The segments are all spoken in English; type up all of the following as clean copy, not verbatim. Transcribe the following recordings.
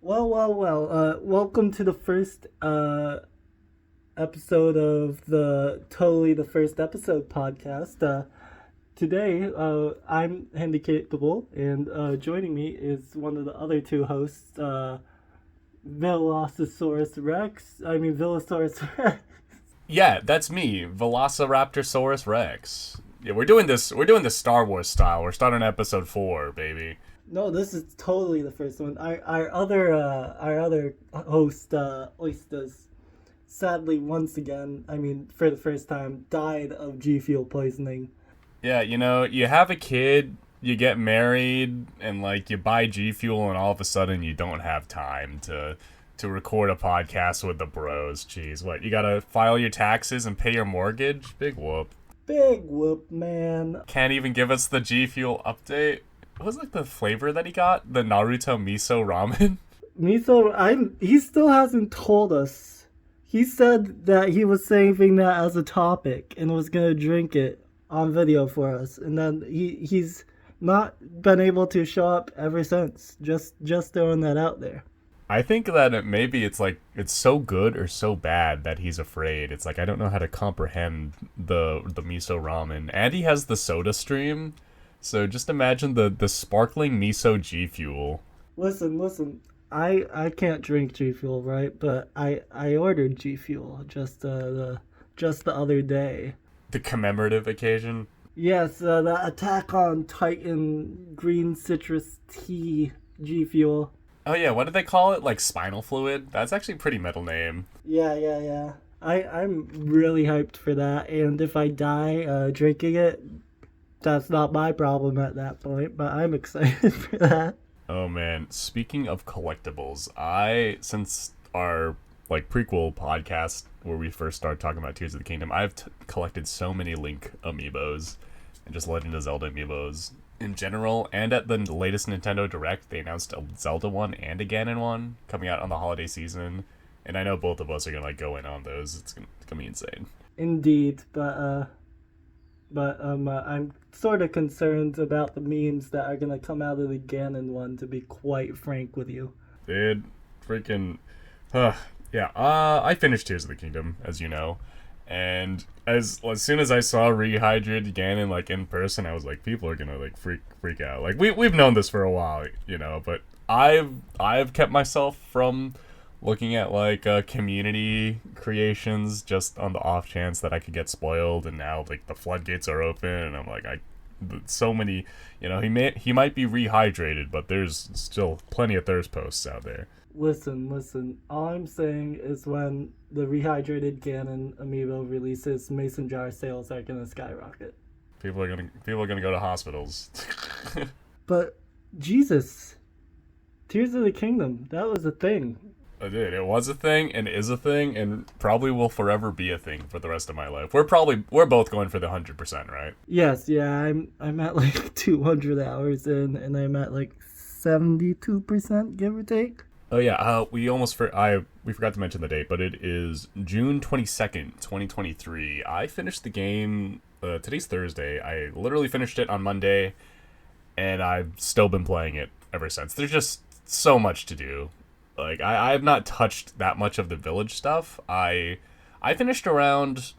Welcome to the first episode of the Totally the First Episode podcast. Today, I'm handicapable, and joining me is one of the other two hosts, Velosaurus Rex. Yeah, that's me, Velociraptorsaurus Rex. Yeah, we're doing this Star Wars style. We're starting episode 4, baby. No, this is totally the first one. Our other host, Oysters, sadly once again, for the first time, died of G Fuel poisoning. Yeah, you have a kid, you get married, and you buy G Fuel, and all of a sudden you don't have time to record a podcast with the bros. Jeez, what, you gotta file your taxes and pay your mortgage? Big whoop. Big whoop, man. Can't even give us the G Fuel update. What was the flavor that he got? The Naruto miso ramen? He still hasn't told us. He said that he was saving that as a topic and was gonna drink it on video for us, and then he's not been able to show up ever since. Just throwing that out there. I think that it's so good or so bad that he's afraid. It's I don't know how to comprehend the miso ramen. And he has the soda stream. So just imagine the sparkling miso G Fuel. Listen. I can't drink G Fuel, right? But I ordered G Fuel just the other day. The commemorative occasion. Yes, the Attack on Titan green citrus tea G Fuel. Oh yeah, what did they call it? Spinal fluid? That's actually a pretty metal name. Yeah. I'm really hyped for that, and if I die drinking it, that's not my problem at that point, but I'm excited for that. Oh man, speaking of collectibles, since our prequel podcast where we first started talking about Tears of the Kingdom, I've collected so many Link amiibos and just Legend of Zelda amiibos in general. And at the latest Nintendo Direct, they announced a Zelda one and a Ganon one coming out on the holiday season, and I know both of us are gonna go in on those. It's gonna be insane. Indeed, but I'm sort of concerned about the memes that are gonna come out of the Ganon one, to be quite frank with you. Dude, freaking, yeah. I finished Tears of the Kingdom, as you know, and as soon as I saw Rehydrated Ganon in person, I was like, people are gonna freak out. We've known this for a while, but I've kept myself from looking at community creations just on the off chance that I could get spoiled, and now the floodgates are open, and I'm so many, he might be rehydrated, but there's still plenty of thirst posts out there. Listen. All I'm saying is when the Rehydrated Ganon amiibo releases, mason jar sales are gonna skyrocket. People are gonna go to hospitals. But Jesus, Tears of the Kingdom, that was a thing. Dude, it was a thing and is a thing and probably will forever be a thing for the rest of my life. We're both going for the 100%, right? Yes, yeah, I'm at 200 hours in, and I'm at 72%, give or take. Oh yeah, we forgot to mention the date, but it is June 22nd, 2023. I finished the game, today's Thursday. I literally finished it on Monday, and I've still been playing it ever since. There's just so much to do. I have not touched that much of the village stuff. I finished around,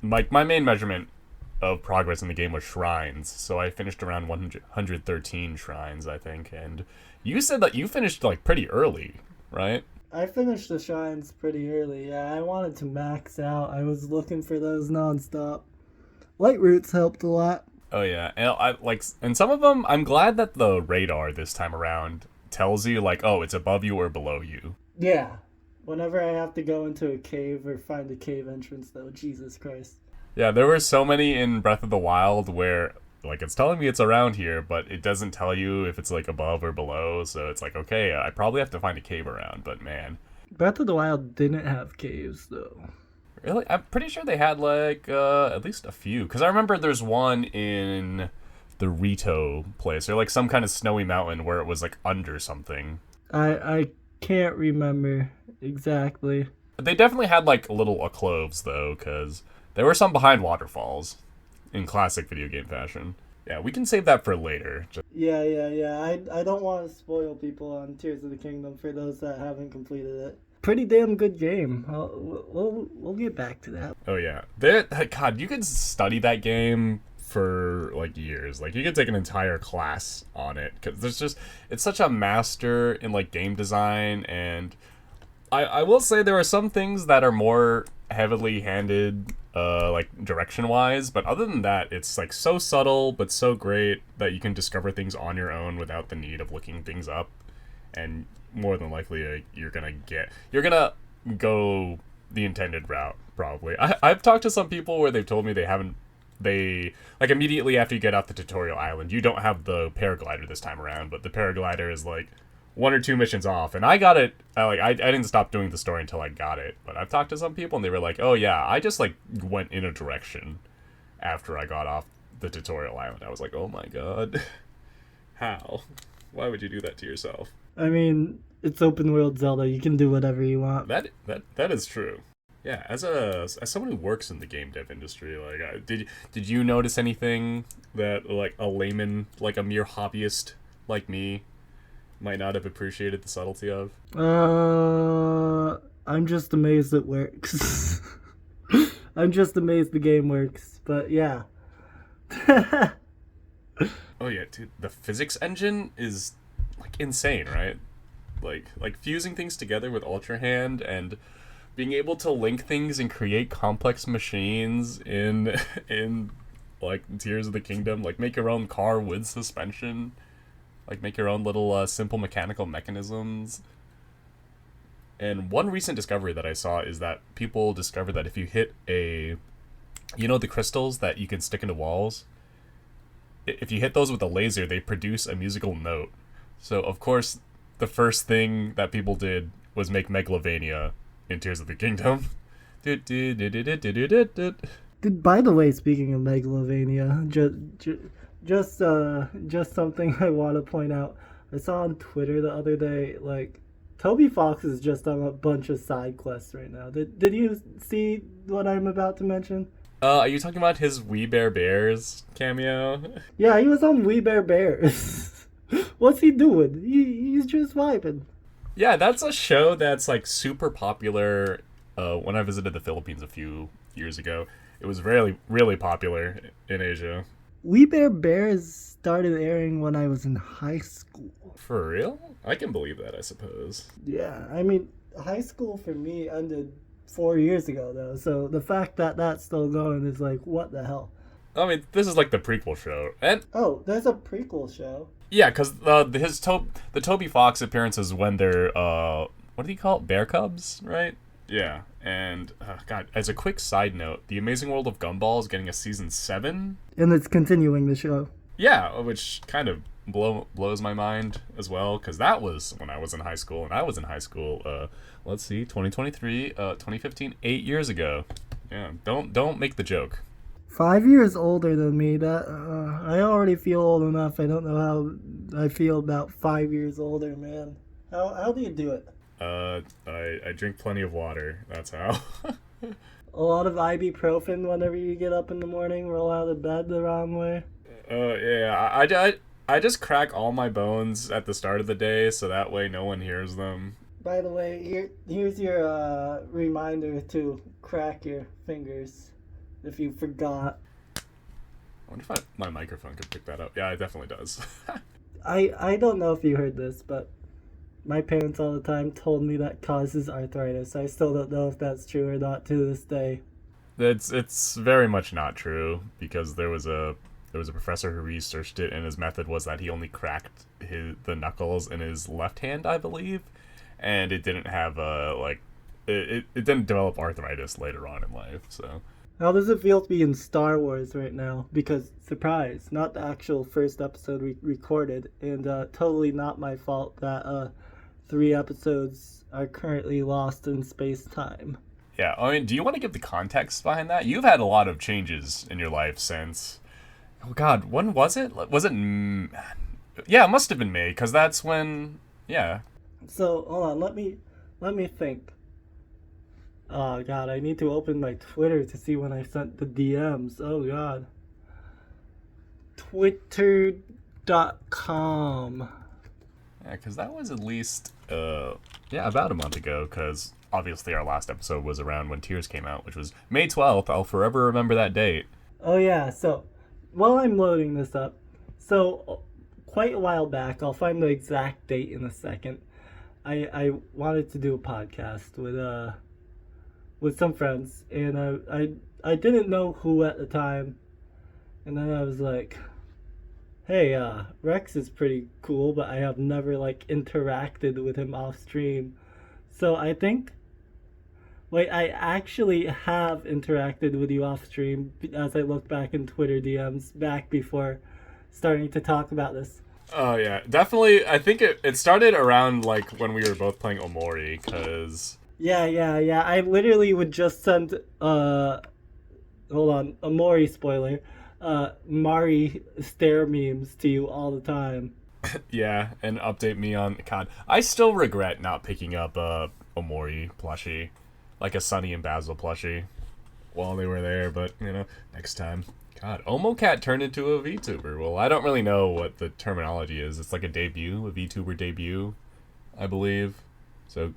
my main measurement of progress in the game was shrines, so I finished around 113 shrines, I think, and you said that you finished pretty early, right? I finished the shrines pretty early, yeah. I wanted to max out. I was looking for those nonstop. Light roots helped a lot. Oh yeah, and some of them, I'm glad that the radar this time around tells you oh, it's above you or below you. Yeah. Whenever I have to go into a cave or find a cave entrance, though, Jesus Christ. Yeah, there were so many in Breath of the Wild where it's telling me it's around here, but it doesn't tell you if it's above or below, so it's okay, I probably have to find a cave around, but man. Breath of the Wild didn't have caves, though. Really? I'm pretty sure they had at least a few, because I remember there's one in the Rito place, or some kind of snowy mountain where it was under something. I can't remember exactly. They definitely had little alcoves though, because there were some behind waterfalls in classic video game fashion. Yeah, we can save that for later. Yeah. I don't want to spoil people on Tears of the Kingdom for those that haven't completed it. Pretty damn good game. We'll get back to that. Oh yeah, God, you could study that game for like years. Like you could take an entire class on it because it's such a master in like game design. And I will say there are some things that are more heavily handed like direction wise, but other than that, it's like so subtle but so great that you can discover things on your own without the need of looking things up. And more than likely you're gonna go the intended route probably. I've talked to some people where they've told me they like immediately after you get off the tutorial island, you don't have the paraglider this time around, but the paraglider is like 1 or 2 missions off, and I got it. I didn't stop doing the story until I got it. But I've talked to some people and they were like, oh yeah, I just like went in a direction after I got off the tutorial island. I was like, oh my god, how? Why would you do that to yourself? I mean, it's open world Zelda. You can do whatever you want. That is true. Yeah, as someone who works in the game dev industry, like, did you notice anything that like a layman, like a mere hobbyist like me, might not have appreciated the subtlety of? I'm just amazed it works. I'm just amazed the game works. But yeah. Oh yeah, dude, the physics engine is like insane, right? Like fusing things together with Ultra Hand and being able to link things and create complex machines in like Tears of the Kingdom, like make your own car with suspension, like make your own little simple mechanical mechanisms. And one recent discovery that I saw is that people discovered that if you hit the crystals that you can stick into walls, if you hit those with a laser, they produce a musical note. So of course, the first thing that people did was make Megalovania in Tears of the Kingdom. By the way, speaking of Megalovania, just something I want to point out. I saw on Twitter the other day, like, Toby Fox is just on a bunch of side quests right now. Did you see what I'm about to mention? Are you talking about his We Bare Bears cameo? Yeah, he was on We Bare Bears. What's he doing? He's just vibing. Yeah, that's a show that's like super popular. When I visited the Philippines a few years ago, it was really, really popular in Asia. We Bare Bears started airing when I was in high school. For real? I can believe that, I suppose. Yeah, I mean, high school for me ended 4 years ago, though, so the fact that that's still going is like, what the hell? I mean, this is like the prequel show. And oh, there's a prequel show. Yeah, because the Toby Fox appearances when they're, what do you call it? Bear cubs, right? Yeah, and, God, as a quick side note, The Amazing World of Gumball is getting a season 7. And it's continuing the show. Yeah, which kind of blows my mind as well, because that was when I was in high school, and I was in high school, let's see, 2023, 2015, 8 years ago. Yeah, don't make the joke. 5 years older than me. That I already feel old enough. I don't know how I feel about 5 years older, man. How do you do it? I drink plenty of water. That's how. A lot of ibuprofen whenever you get up in the morning, roll out of bed the wrong way. Yeah, I just crack all my bones at the start of the day, so that way no one hears them. By the way, here's your reminder to crack your fingers if you forgot. I wonder if my microphone could pick that up. Yeah, it definitely does. I don't know if you heard this, but my parents all the time told me that causes arthritis. I still don't know if that's true or not to this day. It's very much not true, because there was a professor who researched it, and his method was that he only cracked the knuckles in his left hand, I believe, and it didn't have it didn't develop arthritis later on in life. So how does it feel to be in Star Wars right now? Because, surprise, not the actual first episode we recorded, and totally not my fault that 3 episodes are currently lost in space-time. Yeah, I mean, do you want to give the context behind that? You've had a lot of changes in your life since... Oh God, when was it? Was it... Yeah, it must have been May, because that's when... Yeah. So, hold on, let me think. Oh God, I need to open my Twitter to see when I sent the DMs. Oh God. Twitter.com. Yeah, because that was at least, about a month ago, because obviously our last episode was around when Tears came out, which was May 12th. I'll forever remember that date. Oh, yeah. So, while I'm loading this up, so quite a while back, I'll find the exact date in a second. I wanted to do a podcast with some friends, and I didn't know who at the time, and then I was like, hey, Rex is pretty cool, but I have never interacted with him off stream. So I think, I actually have interacted with you off stream as I look back in Twitter DMs back before starting to talk about this. Oh, yeah. Definitely, I think it started around, when we were both playing Omori, because... Yeah. I literally would just send, hold on, Omori spoiler, Mari stare memes to you all the time. Yeah, and update me on... God, I still regret not picking up Omori plushie, like a Sunny and Basil plushie, while they were there, but, next time. God, Omocat turned into a VTuber. Well, I don't really know what the terminology is. It's like a debut, a VTuber debut, I believe. So,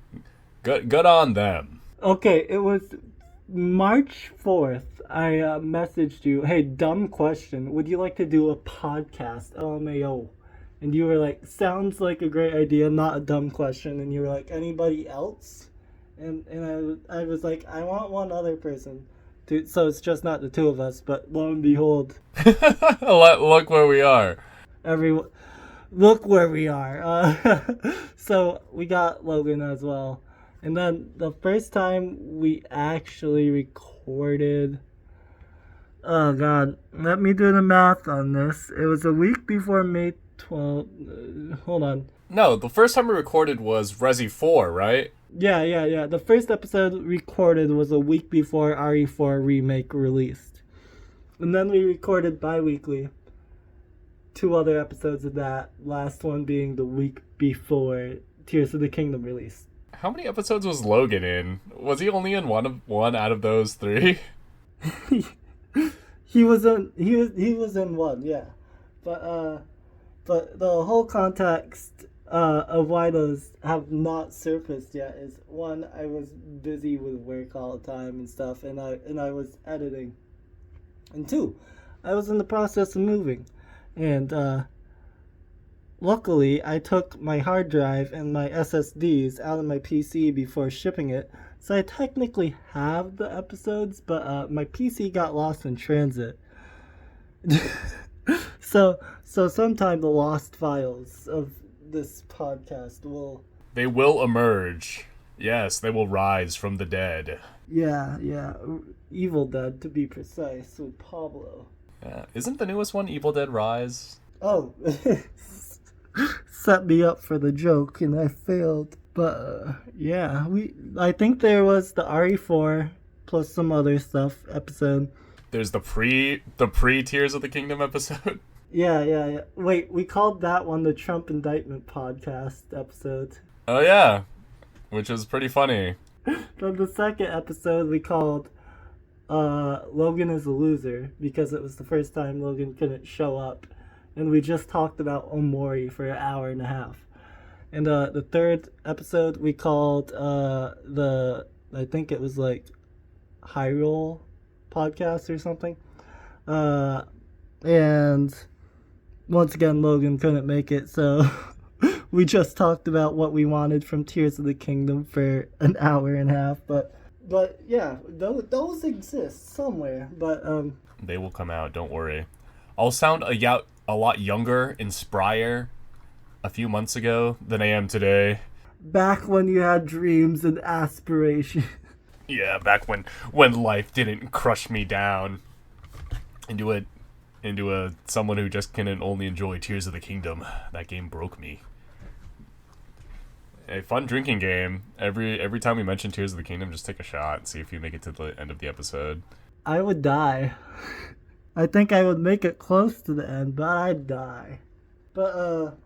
good on them. Okay, it was March 4th. I messaged you, hey, dumb question. Would you like to do a podcast? LMAO. And you were like, sounds like a great idea, not a dumb question. And you were like, anybody else? And I was like, I want one other person. So it's just not the two of us, but lo and behold. Look where we are. Look where we are. So we got Logan as well. And then the first time we actually recorded... Oh, God. Let me do the math on this. It was a week before May 12th. Hold on. No, the first time we recorded was Resi 4, right? Yeah. The first episode recorded was a week before RE4 Remake released. And then we recorded bi-weekly. 2 other episodes of that. Last one being the week before Tears of the Kingdom released. How many episodes was Logan in? Was he only in one out of those 3? He was in one, yeah. But the whole context of why those have not surfaced yet is, one, I was busy with work all the time and stuff, and I was editing, and 2, I was in the process of moving, and luckily I took my hard drive and my SSDs out of my PC before shipping it, so I technically have the episodes, but my PC got lost in transit. So sometime the lost files of this podcast will... They will emerge. Yes, they will rise from the dead. Yeah. Evil Dead, to be precise, with Pablo. Isn't the newest one Evil Dead Rise? Oh, set me up for the joke and I failed. But yeah, I think there was the RE4 plus some other stuff episode. There's the pre Tears of the Kingdom episode. Yeah. Wait, we called that one the Trump Indictment Podcast episode. Oh yeah, which is pretty funny. Then the second episode we called Logan is a Loser, because it was the first time Logan couldn't show up. And we just talked about Omori for an hour and a half. And the third episode we called I think it was Hyrule Podcast or something. And once again, Logan couldn't make it, so we just talked about what we wanted from Tears of the Kingdom for an hour and a half. But yeah, those exist somewhere. But they will come out. Don't worry. I'll sound a lot younger and sprier a few months ago than I am today. Back when you had dreams and aspirations. Yeah, back when life didn't crush me down into a someone who just can only enjoy Tears of the Kingdom. That game broke me. A fun drinking game. Every time we mention Tears of the Kingdom, just take a shot and see if you make it to the end of the episode. I would die. I think I would make it close to the end, but I'd die. But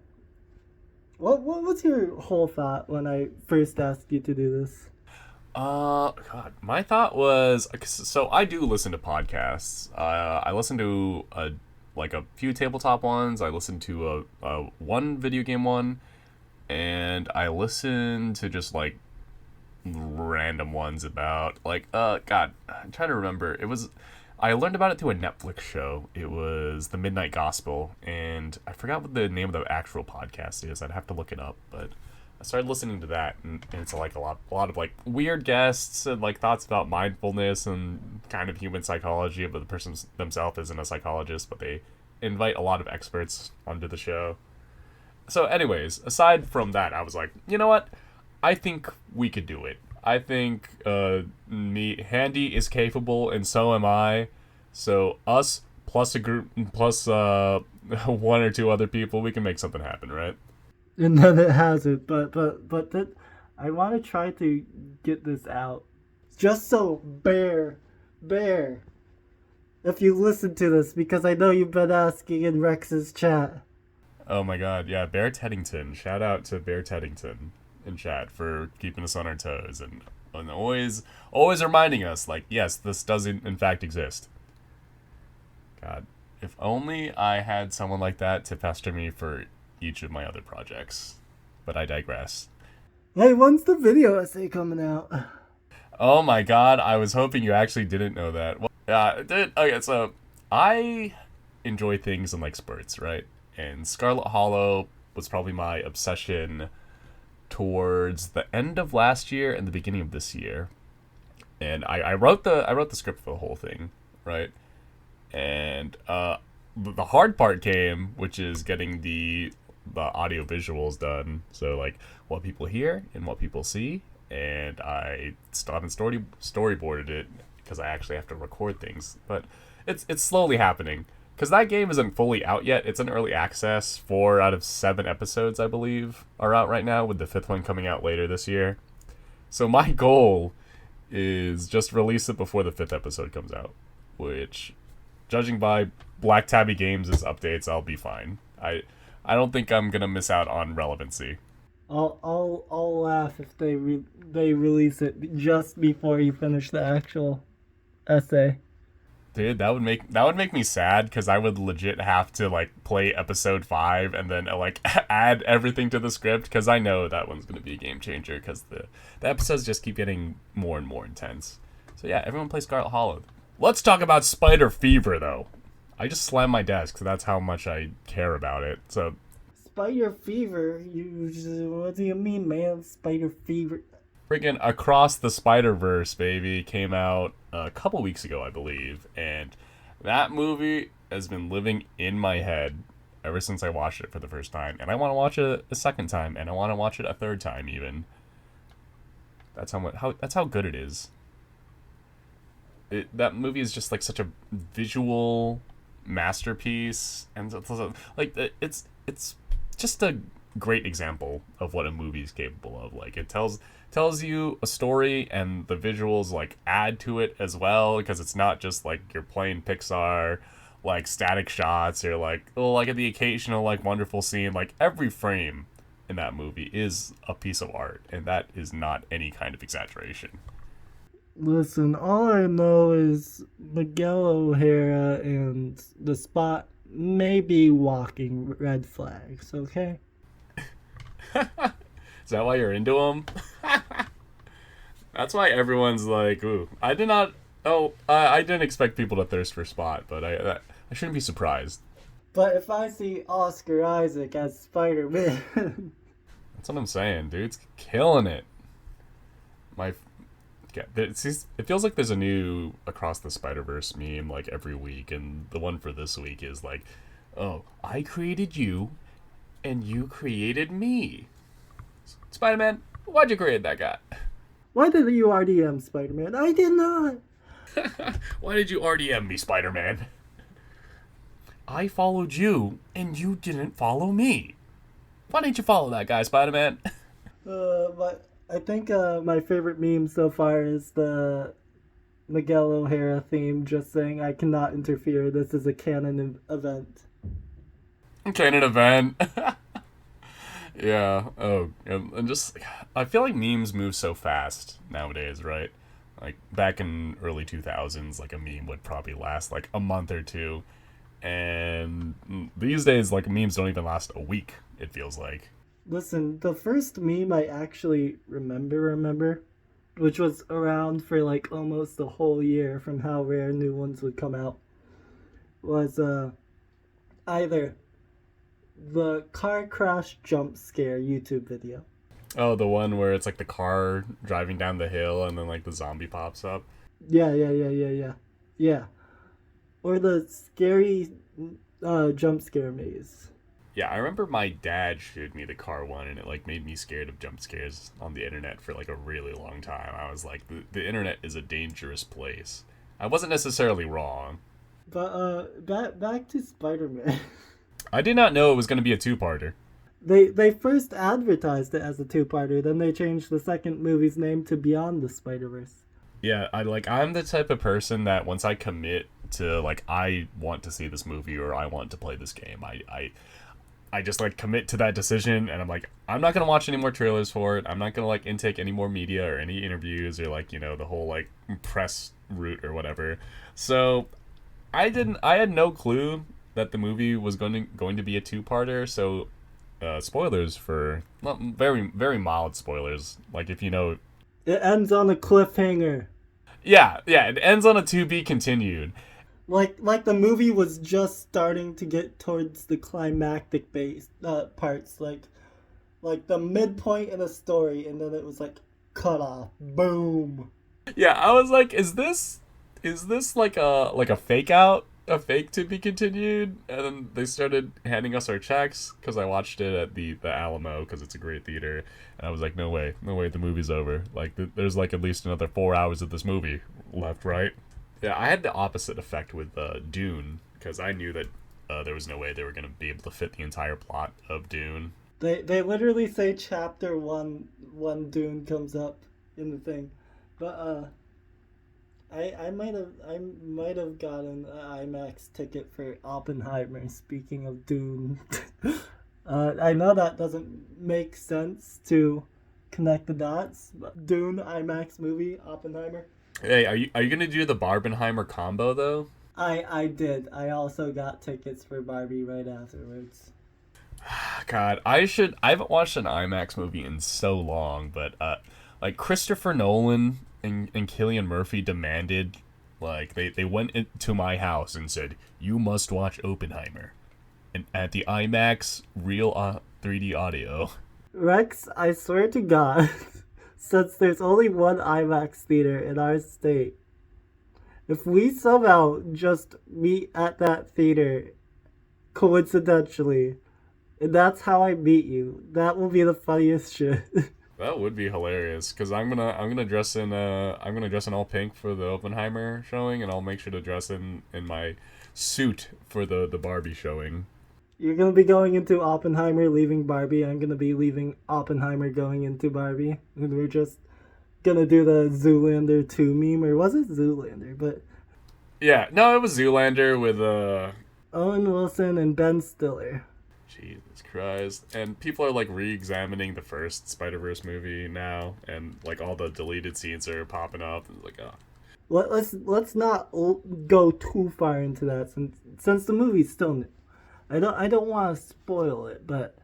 what was your whole thought when I first asked you to do this? God, my thought was, so I do listen to podcasts. I listen to like a few tabletop ones. I listened to a one video game one, and I listened to just like random ones about like God, I'm trying to remember. I learned about it through a Netflix show. It was The Midnight Gospel, and I forgot what the name of the actual podcast is. I'd have to look it up, but I started listening to that, and it's like a lot of like weird guests and like thoughts about mindfulness and kind of human psychology. But the person themselves isn't a psychologist, but they invite a lot of experts onto the show. So, anyways, aside from that, I was like, you know what? I think we could do it. I think Handi is capable, and so am I. So us plus a group plus one or two other people, we can make something happen, right? And then it hasn't. But I want to try to get this out, just so Bear, if you listen to this, because I know you've been asking in Rex's chat. Oh my God, yeah, Bear Teddington. Shout out to Bear Teddington in chat for keeping us on our toes and always reminding us, like, yes, this does in fact exist. God, if only I had someone like that to pester me for each of my other projects. But I digress. Hey, when's the video essay coming out? Oh my God, I was hoping you actually didn't know that. Well, okay, so I enjoy things in like spurts, right? And Scarlet Hollow was probably my obsession towards the end of last year and the beginning of this year. And I wrote the script for the whole thing, right? And the hard part came, which is getting the audio visuals done. So like what people hear and what people see. And I stopped and storyboarded it because I actually have to record things. But it's slowly happening. Because that game isn't fully out yet. It's in early access. 4 out of 7 episodes, I believe, are out right now, with the 5th one coming out later this year. So my goal is just release it before the 5th episode comes out. Which, judging by Black Tabby Games' updates, I'll be fine. I don't think I'm going to miss out on relevancy. I'll laugh if they release it just before you finish the actual essay. Dude, that would make me sad, because I would legit have to like play episode 5 and then like add everything to the script, because I know that one's gonna be a game changer, because the episodes just keep getting more and more intense. So yeah, everyone play Scarlet Hollow. Let's talk about Spider Fever though. I just slammed my desk, so that's how much I care about it. So Spider Fever? What do you mean, man? Spider Fever? Friggin' Across the Spiderverse, baby, came out a couple weeks ago, I believe, and that movie has been living in my head ever since I watched it for the first time, and I want to watch it a second time, and I want to watch it a third time even. That's how good it is. That movie is just like such a visual masterpiece, and it's just a great example of what a movie is capable of. Like, it tells you a story, and the visuals like add to it as well, because it's not just like you're playing Pixar like static shots or like the occasional like wonderful scene. Like, every frame in that movie is a piece of art, and that is not any kind of exaggeration. Listen, all I know is Miguel O'Hara and the Spot may be walking red flags, okay? Is that why you're into them? That's why everyone's like, ooh. I didn't expect people to thirst for Spot, but I shouldn't be surprised. But if I see Oscar Isaac as Spider-Man... That's what I'm saying, dude's killing it. It feels like there's a new Across the Spider-Verse meme like every week, and the one for this week is like, oh, I created you, and you created me. Spider-Man, why'd you create that guy? Why did you RDM Spider-Man? I did not! Why did you RDM me, Spider-Man? I followed you, and you didn't follow me. Why didn't you follow that guy, Spider-Man? But I think my favorite meme so far is the Miguel O'Hara theme, just saying, I cannot interfere, this is a canon event. Canon event. Yeah. Oh, and just, I feel like memes move so fast nowadays, right? Like, back in early 2000s, like, a meme would probably last, like, a month or two. and these days, like, memes don't even last a week, it feels like. Listen, the first meme I actually remember, which was around for like almost a whole year from how rare new ones would come out, was either the car crash jump scare YouTube video. Oh, the one where it's like the car driving down the hill and then like the zombie pops up. Yeah. Or the scary jump scare maze. Yeah, I remember my dad showed me the car one, and it like made me scared of jump scares on the internet for like a really long time. I was like, the internet is a dangerous place. I wasn't necessarily wrong. But back to Spider-Man. I did not know it was going to be a two-parter. They first advertised it as a two-parter, then they changed the second movie's name to Beyond the Spider-Verse. Yeah, I'm the type of person that once I commit to like I want to see this movie or I want to play this game, I just like commit to that decision, and I'm like, I'm not gonna watch any more trailers for it. I'm not gonna like intake any more media or any interviews or like, you know, the whole like press route or whatever. So I had no clue that the movie was going to be a two-parter. So spoilers for, well, very very mild spoilers. Like, if you know, It ends on a cliffhanger. yeah, it ends on a to be continued. Like the movie was just starting to get towards the climactic base parts, like the midpoint in a story, and then it was like cut off. Boom. Yeah, I was like, is this like a fake out, a fake to be continued? And then they started handing us our checks because I watched it at the Alamo because it's a great theater, and I was like, no way, the movie's over. Like, there's like at least another 4 hours of this movie left, right? Yeah, I had the opposite effect with Dune because I knew that there was no way they were going to be able to fit the entire plot of Dune. They literally say chapter one when Dune comes up in the thing, but I might have gotten an IMAX ticket for Oppenheimer. Speaking of Dune, I know that doesn't make sense to connect the dots, but Dune IMAX movie, Oppenheimer. Hey, are you gonna do the Barbenheimer combo though? I did. I also got tickets for Barbie right afterwards. God, I haven't watched an IMAX movie in so long, but like Christopher Nolan and Cillian Murphy demanded, like they went into my house and said, you must watch Oppenheimer, and at the IMAX real 3D audio. Rex, I swear to God, since there's only one IMAX theater in our state, if we somehow just meet at that theater coincidentally, and that's how I meet you, that will be the funniest shit. That would be hilarious because I'm gonna dress in all pink for the Oppenheimer showing, and I'll make sure to dress in my suit for the Barbie showing. You're gonna be going into Oppenheimer, leaving Barbie. I'm gonna be leaving Oppenheimer, going into Barbie, and we're just gonna do the Zoolander 2 meme, or was it Zoolander? But yeah, no, it was Zoolander with Owen Wilson and Ben Stiller. Jesus Christ. And people are like re-examining the first Spider-Verse movie now, and like all the deleted scenes are popping up. It's like, oh. Let's not go too far into that since the movie's still new. I don't want to spoil it, but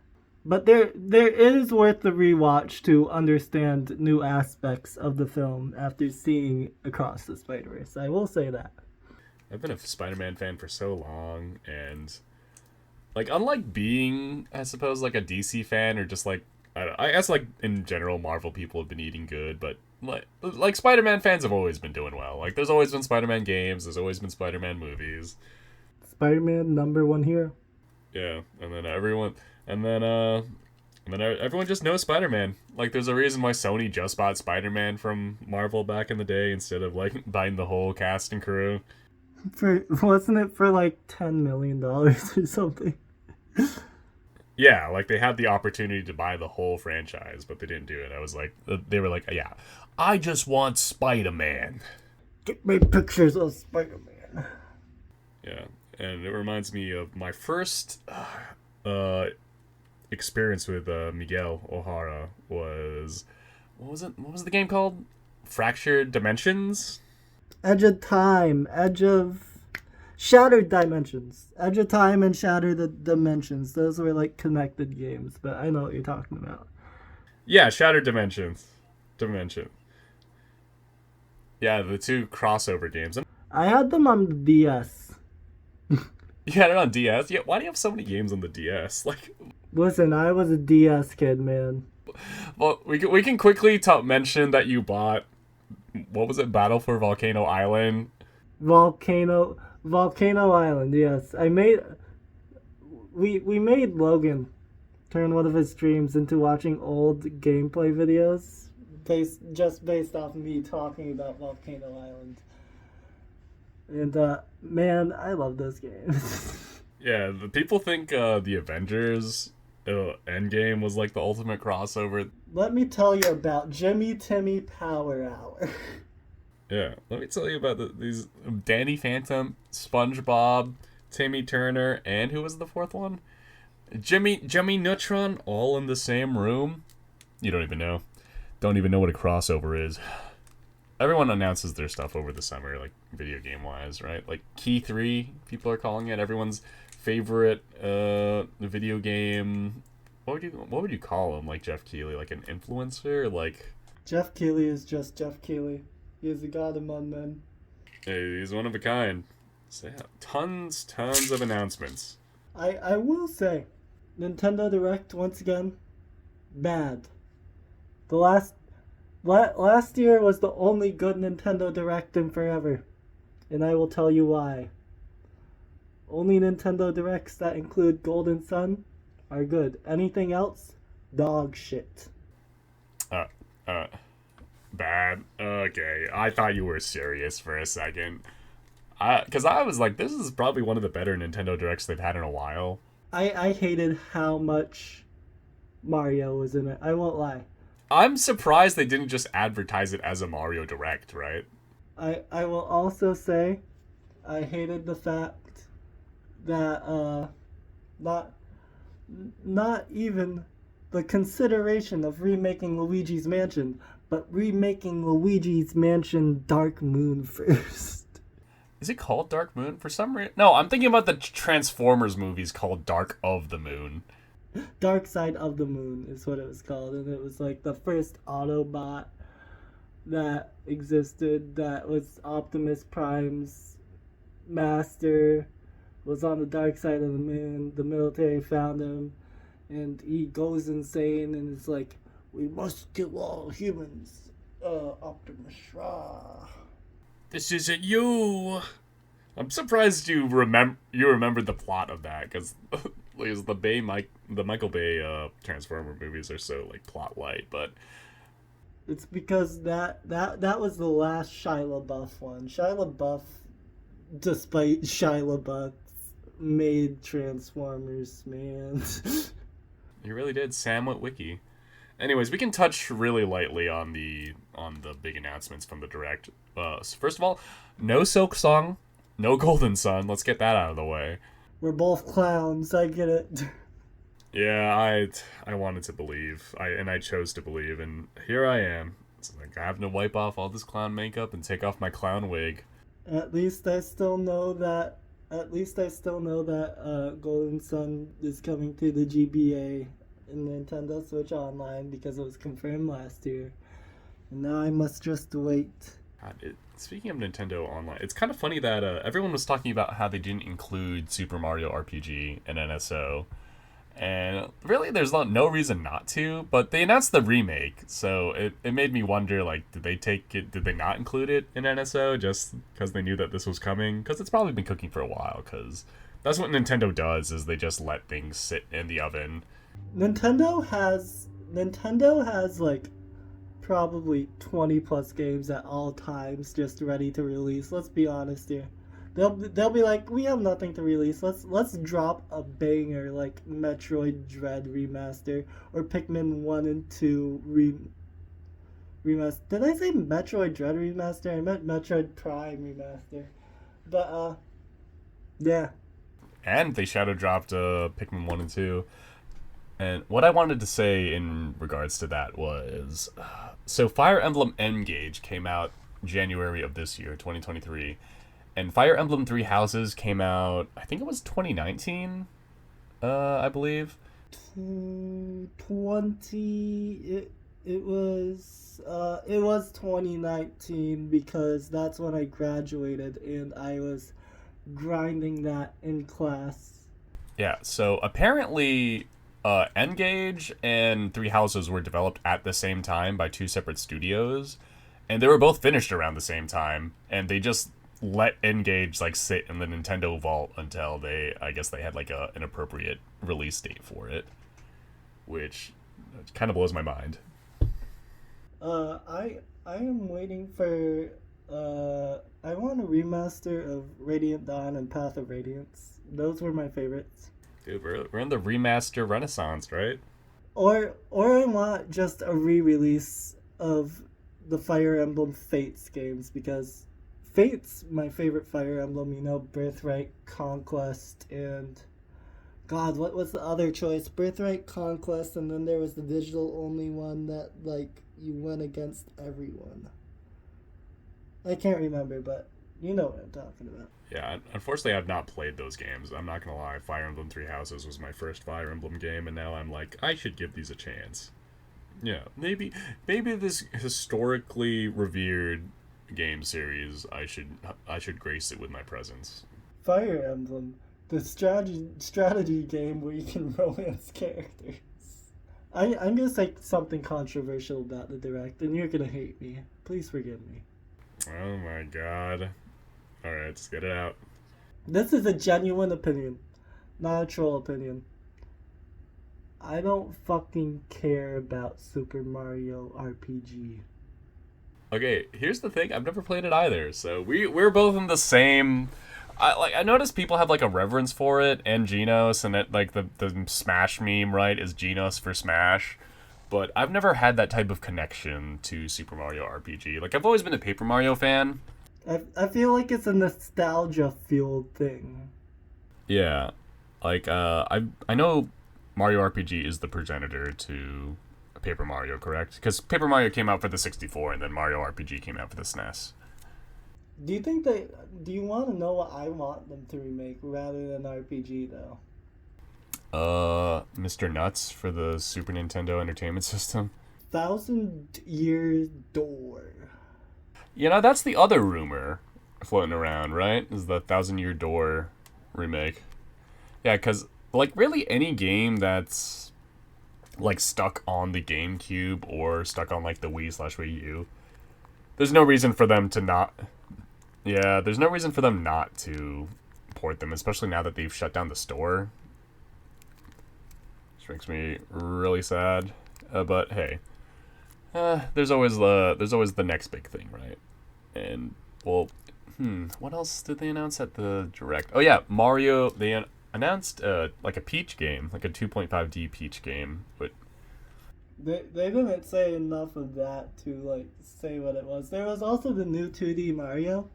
there is worth the rewatch to understand new aspects of the film after seeing Across the Spider-Verse. I will say that. I've been a Spider-Man fan for so long, and like, unlike being, I suppose, like a DC fan, or just like, I guess like in general Marvel people have been eating good, but like Spider-Man fans have always been doing well. Like, there's always been Spider-Man games, there's always been Spider-Man movies. Spider-Man #1 hero. Yeah, and then everyone just knows Spider-Man. Like, there's a reason why Sony just bought Spider-Man from Marvel back in the day instead of like buying the whole cast and crew. Wasn't it for like $10 million or something? Yeah, like they had the opportunity to buy the whole franchise, but they didn't do it. I was like, they were like, yeah, I just want Spider-Man. Get me pictures of Spider-Man. Yeah, and it reminds me of my first experience with Miguel O'Hara was, what was the game called? Fractured Dimensions? Edge of Time. Edge of Shattered Dimensions. Edge of Time and Shattered Dimensions. Those were like connected games, but I know what you're talking about. Yeah, Shattered Dimension. Yeah, the two crossover games. I had them on the DS. You had it on DS? Yeah, why do you have so many games on the DS? Like, Listen, I was a DS kid, man. well, we can quickly mention that you bought, what was it, Battle for Volcano Island? Volcano Island, yes. We made Logan turn one of his streams into watching old gameplay videos based off me talking about Volcano Island. And man, I love those games. Yeah, the people think the Avengers Endgame was like the ultimate crossover. Let me tell you about Jimmy Timmy Power Hour. Yeah, let me tell you about these Danny Phantom, SpongeBob, Timmy Turner, and who was the fourth one? Jimmy Neutron, all in the same room. You don't even know. Don't even know what a crossover is. Everyone announces their stuff over the summer, like video game wise, right? Like Key 3, people are calling it everyone's favorite video game. What would you call him? Like Jeff Keighley, like an influencer, like Jeff Keighley is just Jeff Keighley. He is a god among men. Hey, he's one of a kind. So yeah, tons of announcements. I will say, Nintendo Direct once again, bad. The last year was the only good Nintendo Direct in forever, and I will tell you why. Only Nintendo Directs that include Golden Sun are good. Anything else, dog shit. Bad. Okay, I thought you were serious for a second. Because I was like, this is probably one of the better Nintendo Directs they've had in a while. I hated how much Mario was in it. I won't lie. I'm surprised they didn't just advertise it as a Mario Direct, right? I will also say, I hated the fact that not even the consideration of remaking Luigi's Mansion, but remaking Luigi's Mansion Dark Moon first. Is it called Dark Moon? For some reason... No, I'm thinking about the Transformers movies called Dark of the Moon. Dark Side of the Moon is what it was called, and it was like the first Autobot that existed that was Optimus Prime's master, was on the dark side of the moon. The military found him, and he goes insane and is like, "We must kill all humans, Optimus." This isn't you. I'm surprised you remembered the plot of that, because the Michael Bay Transformer movies are so like plot light, but it's because that was the last Shia LaBeouf one. Shia LaBeouf, despite Shia LaBeouf, made Transformers, man. He really did. Sam Witwicky. Anyways, we can touch really lightly on the big announcements from the Direct. So first of all, no Silk Song, no Golden Sun. Let's get that out of the way. We're both clowns. I get it. Yeah, I wanted to believe. I chose to believe, and here I am. It's like I having to wipe off all this clown makeup and take off my clown wig. At least I still know that. Golden Sun is coming to the GBA in Nintendo Switch Online because it was confirmed last year, and now I must just wait. God, speaking of Nintendo Online, it's kind of funny that everyone was talking about how they didn't include Super Mario RPG and NSO. And really, there's no reason not to, but they announced the remake, so it made me wonder, like, did they not include it in NSO just because they knew that this was coming? Because it's probably been cooking for a while, because that's what Nintendo does, is they just let things sit in the oven. Nintendo has like probably 20 plus games at all times just ready to release. Let's be honest here. They'll be like, we have nothing to release. Let's drop a banger like Metroid Dread Remaster or Pikmin 1 and 2 remaster. Did I say Metroid Dread Remaster? I meant Metroid Prime Remaster. But yeah. And they shadow dropped Pikmin 1 and 2. And what I wanted to say in regards to that was, so Fire Emblem Engage came out January of this year, 2023. And Fire Emblem Three Houses came out, I think it was 2019, I believe. 20 it was 2019 because that's when I graduated and I was grinding that in class. Yeah, so apparently N-Gage and Three Houses were developed at the same time by two separate studios, and they were both finished around the same time, and they just let N-Gage like sit in the Nintendo vault until I guess they had like an appropriate release date for it, which kind of blows my mind. I am waiting for I want a remaster of Radiant Dawn and Path of Radiance. Those were my favorites. Dude, we're in the remaster renaissance, right? Or I want just a re-release of the Fire Emblem Fates games because Fate's my favorite Fire Emblem, you know, Birthright, Conquest, and God, what was the other choice? Birthright, Conquest, and then there was the digital only one that like you went against everyone. I can't remember, but you know what I'm talking about. Yeah, unfortunately I've not played those games. I'm not gonna lie, Fire Emblem Three Houses was my first Fire Emblem game, and now I'm like, I should give these a chance. Yeah, maybe this historically revered game series, I should grace it with my presence. Fire Emblem, the strategy game where you can romance characters. I'm gonna say something controversial about the direct, and you're gonna hate me. Please forgive me. Oh my god. Alright, let's get it out. This is a genuine opinion, not a troll opinion. I don't fucking care about Super Mario RPG. Okay, here's the thing. I've never played it either, so we're both in the same. I noticed people have like a reverence for it and Genos, and it like the Smash meme, right, is Genos for Smash. But I've never had that type of connection to Super Mario RPG. Like I've always been a Paper Mario fan. I feel like it's a nostalgia fueled thing. Yeah, like I know Mario RPG is the progenitor to Paper Mario, correct? Because Paper Mario came out for the 64, and then Mario RPG came out for the SNES. Do you want to know what I want them to remake rather than RPG though? Mr. Nuts for the Super Nintendo Entertainment System. 1,000-Year Door. You know, that's the other rumor floating around, right? Is the 1,000-Year Door remake. Yeah, because, like, really any game that's, like, stuck on the GameCube or stuck on, like, the Wii/Wii U, there's no reason for them to not... Yeah, there's no reason for them not to port them, especially now that they've shut down the store. Which makes me really sad. But, hey. There's always the next big thing, right? And, well, what else did they announce at the Direct? Oh yeah, Mario. They announced like a Peach game, like a 2.5D Peach game. But they didn't say enough of that to like say what it was. There was also the new 2D Mario.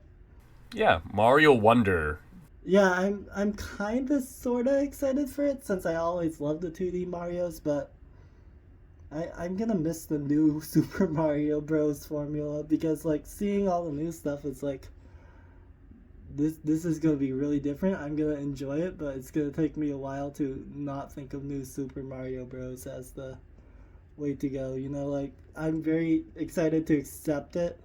Yeah, Mario Wonder. Yeah, I'm kind of sort of excited for it since I always loved the 2D Marios, but I'm gonna miss the new Super Mario Bros. Formula because like seeing all the new stuff, it's like this is gonna be really different. I'm gonna enjoy it, but it's gonna take me a while to not think of new Super Mario Bros. As the way to go. You know, like I'm very excited to accept it.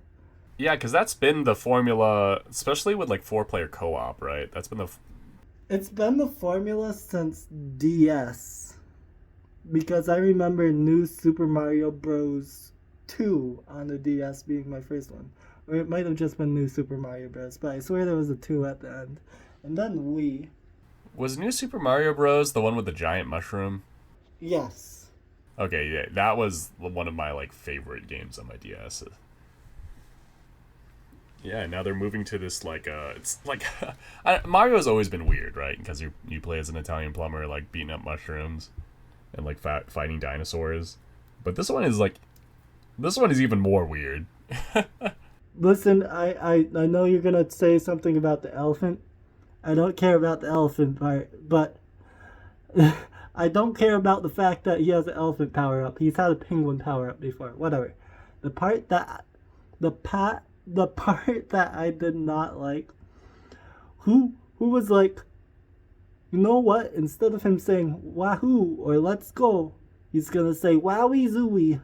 Yeah, because that's been the formula, especially with like 4-player co-op, right? That's been the. It's been the formula since DS. Because I remember New Super Mario Bros. 2 on the DS being my first one. Or it might have just been New Super Mario Bros. But I swear there was a 2 at the end. And then Wii. Was New Super Mario Bros. The one with the giant mushroom? Yes. Okay, yeah, that was one of my like favorite games on my DS. Yeah, now they're moving to this like it's like Mario's always been weird, right? Because you play as an Italian plumber like beating up mushrooms and like fighting dinosaurs. But this one is even more weird. Listen, I know you're gonna say something about the elephant. I don't care about the elephant part, but I don't care about the fact that he has an elephant power up. He's had a penguin power up before. Whatever. The part that I did not like who was like, you know what? Instead of him saying wahoo or let's go, he's gonna say wowie zooey.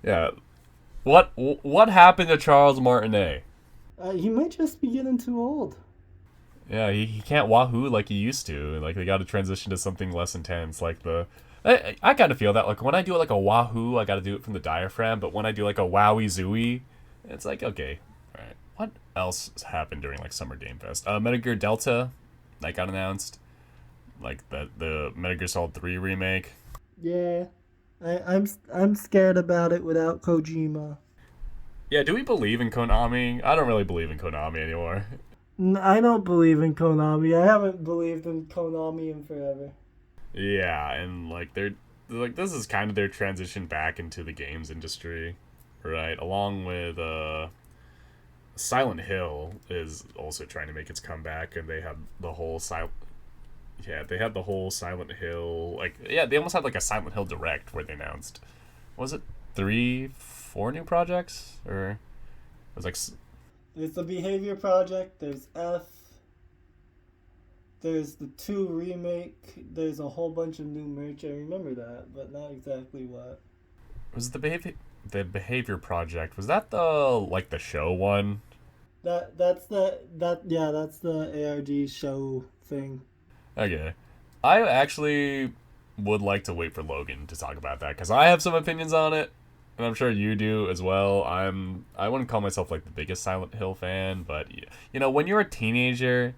Yeah. What happened to Charles Martinet? He might just be getting too old. Yeah, he can't wahoo like he used to. Like they got to transition to something less intense. Like I kind of feel that. Like when I do like a wahoo, I got to do it from the diaphragm. But when I do like a wowie zooey, it's like okay, all right. What else happened during like Summer Game Fest? Metal Gear Delta, that got announced. Like the Metal Gear Solid 3 remake. Yeah, I'm scared about it without Kojima. Yeah, do we believe in Konami? I don't really believe in Konami anymore. I don't believe in Konami. I haven't believed in Konami in forever. Yeah, and like they're like this is kind of their transition back into the games industry, right? Along with Silent Hill is also trying to make its comeback, and they have the whole they had the whole Silent Hill they almost had like a Silent Hill Direct where they announced was it 3-4 new projects or it was like There's the Behavior Project. There's F. There's the 2 remake. There's a whole bunch of new merch. I remember that, but not exactly what. was it the behavior project? Was that the show one? That's the ARG show thing. Okay, I actually would like to wait for Logan to talk about that because I have some opinions on it, and I'm sure you do as well. I wouldn't call myself like the biggest Silent Hill fan, but you know when you're a teenager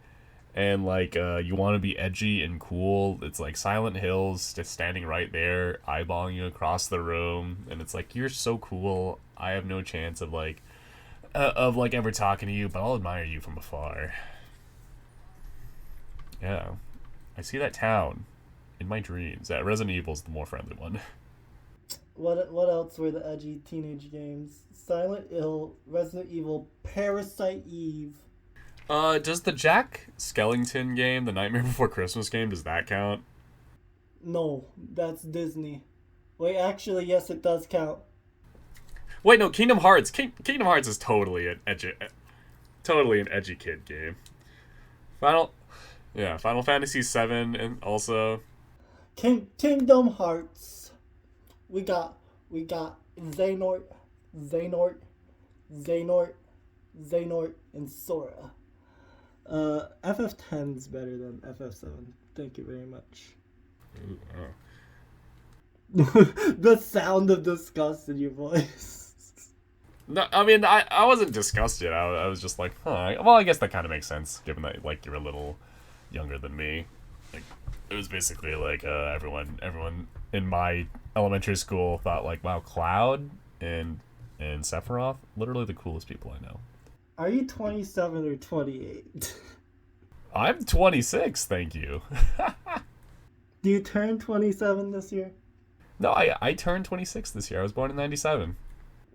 and like you want to be edgy and cool, it's like Silent Hill's just standing right there eyeballing you across the room, and it's like you're so cool. I have no chance of ever talking to you, but I'll admire you from afar. Yeah, I see that town in my dreams. Yeah, Resident Evil's the more friendly one. What else were the edgy teenage games? Silent Hill, Resident Evil, Parasite Eve. Does the Jack Skellington game, the Nightmare Before Christmas game, does that count? No, that's Disney. Wait, actually, yes, it does count. Wait, no, Kingdom Hearts. Kingdom Hearts is totally an edgy kid game. Final Fantasy VII, and also Kingdom Hearts. We got Xehanort, and Sora. FF10's better than FF7. Thank you very much. Ooh, oh. The sound of disgust in your voice. No, I mean I wasn't disgusted. I was just like, huh. Well, I guess that kind of makes sense given that like you're a little younger than me. Like it was basically like everyone in my elementary school thought like, wow, Cloud and Sephiroth, literally the coolest people I know. Are you 27 or 28? I'm 26, thank you. Do you turn 27 this year? No, I turned 26 this year. I was born in 97.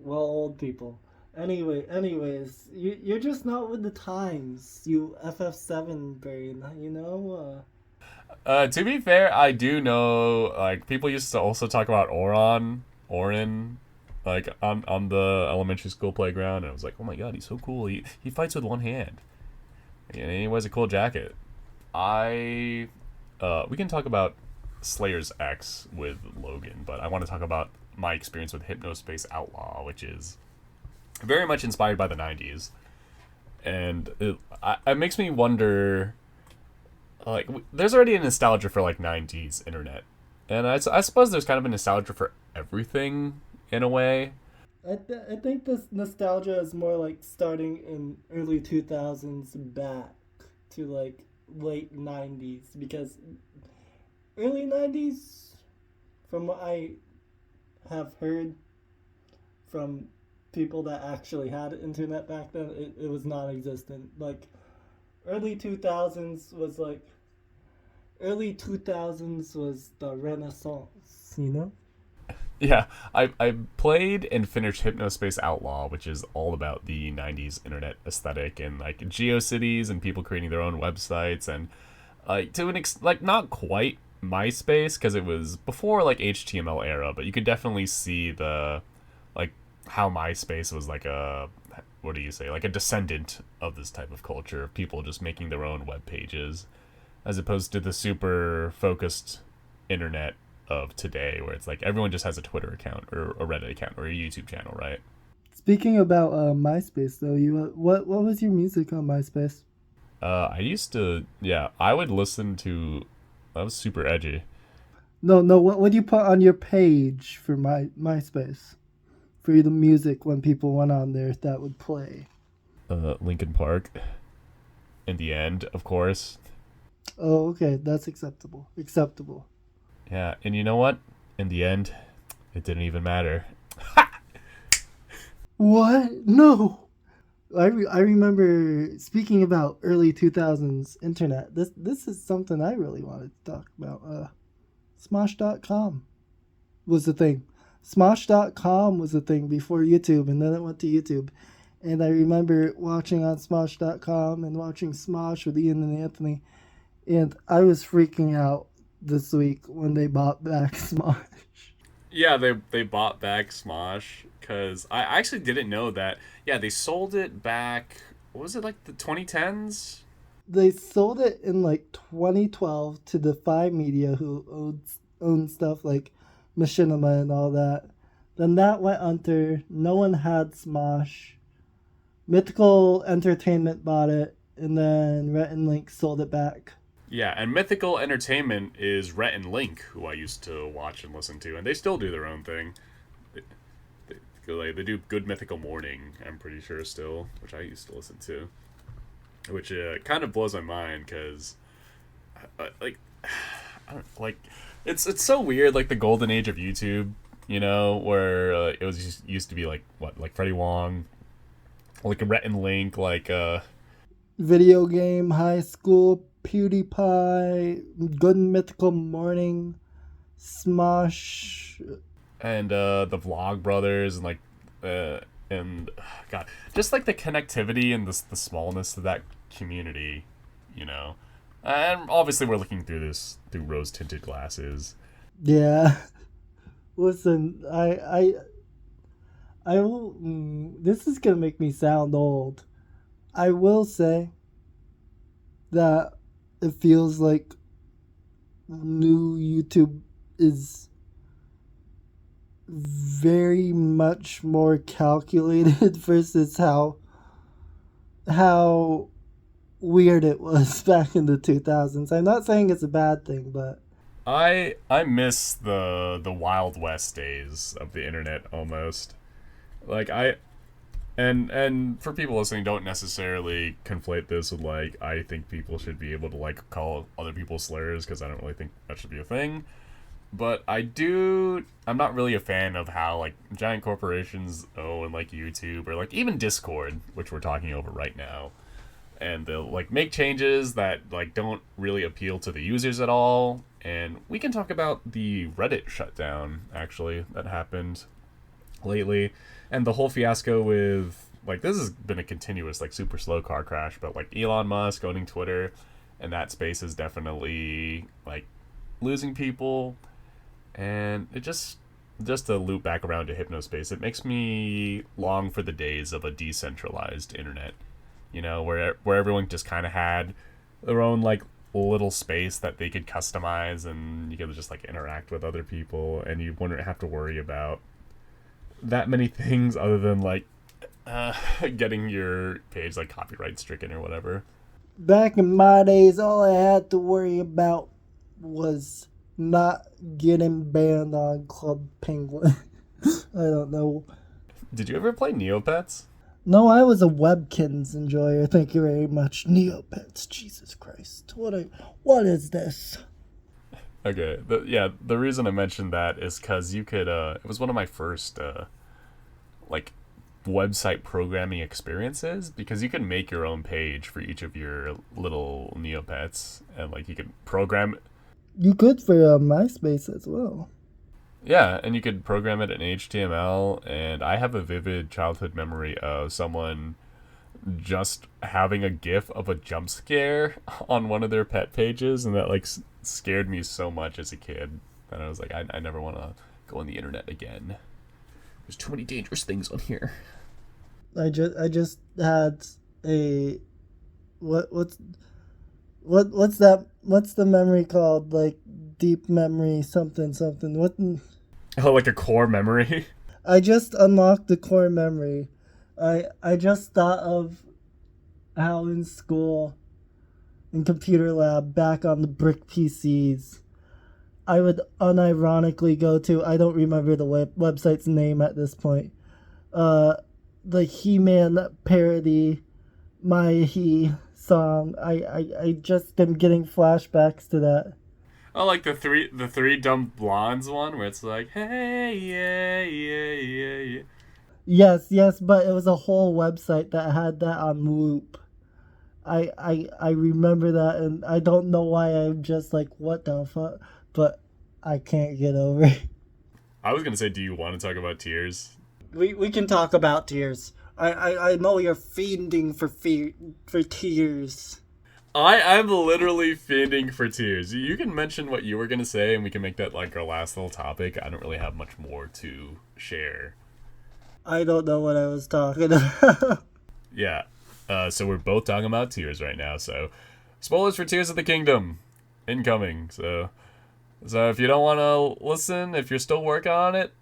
Well, old people. Anyways, you're just not with the times, you FF7 brain, you know? To be fair, I do know, like, people used to also talk about Orin, like, on the elementary school playground, and I was like, oh my god, he's so cool. He fights with one hand. And he wears a cool jacket. We can talk about Slayer's X with Logan, but I want to talk about my experience with Hypnospace Outlaw, which is very much inspired by the 90s. And it makes me wonder, like, there's already a nostalgia for, like, 90s internet. And I suppose there's kind of a nostalgia for everything, in a way. I think this nostalgia is more like starting in early 2000s back to, like, late 90s. Because early 90s, from what I have heard from people that actually had internet back then, it was non-existent. Like, early 2000s was the Renaissance, you know? Yeah, I played and finished Hypnospace Outlaw, which is all about the 90s internet aesthetic and, like, GeoCities and people creating their own websites and, like, not quite MySpace, because it was before, like, HTML era, but you could definitely see the, like, how MySpace was, like, what do you say, like a descendant of this type of culture of people just making their own web pages, as opposed to the super focused internet of today, where it's like everyone just has a Twitter account or a Reddit account or a YouTube channel, right? Speaking about MySpace, though, what was your music on MySpace? I used to, yeah, I would listen to, that was super edgy. No, no. What would you put on your page for MySpace for the music when people went on there that would play? Linkin Park. In the end, of course. Oh, okay, that's acceptable. Acceptable. Yeah, and you know what? In the end, it didn't even matter. What? No. I remember speaking about early 2000s internet. This is something I really wanted to talk about. Smosh.com was the thing. Smosh.com was the thing before YouTube, and then it went to YouTube. And I remember watching on Smosh.com and watching Smosh with Ian and Anthony. And I was freaking out this week when they bought back Smosh. Yeah, they bought back Smosh because I actually didn't know that. Yeah, they sold it back. What was it, like the 2010s? They sold it in like 2012 to Defy Media, who owned stuff like Machinima and all that. Then that went under. No one had Smosh. Mythical Entertainment bought it, and then Rhett and Link sold it back. Yeah, and Mythical Entertainment is Rhett and Link, who I used to watch and listen to, and they still do their own thing. They do Good Mythical Morning, I'm pretty sure still, which I used to listen to. Which kind of blows my mind, because, like, I don't, like, it's so weird, like the golden age of YouTube, you know, where it was just used to be like Freddie Wong, like Rhett and Link, like Video Game, Highschool, PewDiePie, Good Mythical Morning, Smosh, and the Vlog Brothers, and like and God, just like the connectivity and the smallness of that community, you know. And obviously we're looking through this through rose tinted glasses. Yeah. Listen, I will. This is gonna make me sound old. I will say that it feels like new YouTube is very much more calculated versus how weird it was back in the 2000s. I'm not saying it's a bad thing, but I miss the Wild West days of the internet almost. Like and for people listening, don't necessarily conflate this with like I think people should be able to like call other people slurs, because I don't really think that should be a thing. But I'm not really a fan of how like giant corporations own like YouTube or like even Discord, which we're talking over right now. And they'll like make changes that like don't really appeal to the users at all. And we can talk about the Reddit shutdown actually that happened lately, and the whole fiasco with like this has been a continuous like super slow car crash, but like Elon Musk owning Twitter, and that space is definitely like losing people. And it just to loop back around to hypnospace, it makes me long for the days of a decentralized internet, you know, where everyone just kind of had their own like little space that they could customize, and you could just like interact with other people, and you wouldn't have to worry about that many things other than like getting your page like copyright stricken or whatever. back in my days, all I had to worry about was not getting banned on Club Penguin. I don't know. Did you ever play Neopets? No, I was a Webkinz enjoyer. Thank you very much. Neopets, Jesus Christ. What is this? Okay, the reason I mentioned that is because you could, it was one of my first, like, website programming experiences, because you could make your own page for each of your little Neopets, and, like, you could program. You could for MySpace as well. Yeah, and you could program it in HTML, and I have a vivid childhood memory of someone just having a gif of a jump scare on one of their pet pages, and that like scared me so much as a kid that I was like, I never want to go on the internet again. There's too many dangerous things on here. I just had a what's that? What's the memory called? Like deep memory something something. What? Oh, like a core memory? I just unlocked the core memory. I just thought of how in school, in computer lab, back on the brick PCs, I would unironically go to, I don't remember the website's name at this point, uh, the He-Man parody, My He song. I just am getting flashbacks to that. Oh, like the three dumb blondes one where it's like, hey, yeah, yeah, yeah, yeah. Yes, but it was a whole website that had that on loop. I remember that, and I don't know why I'm just like, what the fuck? But I can't get over it. I was gonna say, do you want to talk about tears? We can talk about tears. I know you're fiending for tears. I'm literally fiending for tears. You can mention what you were gonna say, and we can make that like our last little topic. I don't really have much more to share. I don't know what I was talking about. Yeah. So we're both talking about tears right now. So spoilers for Tears of the Kingdom incoming. So if you don't want to listen, if you're still working on it,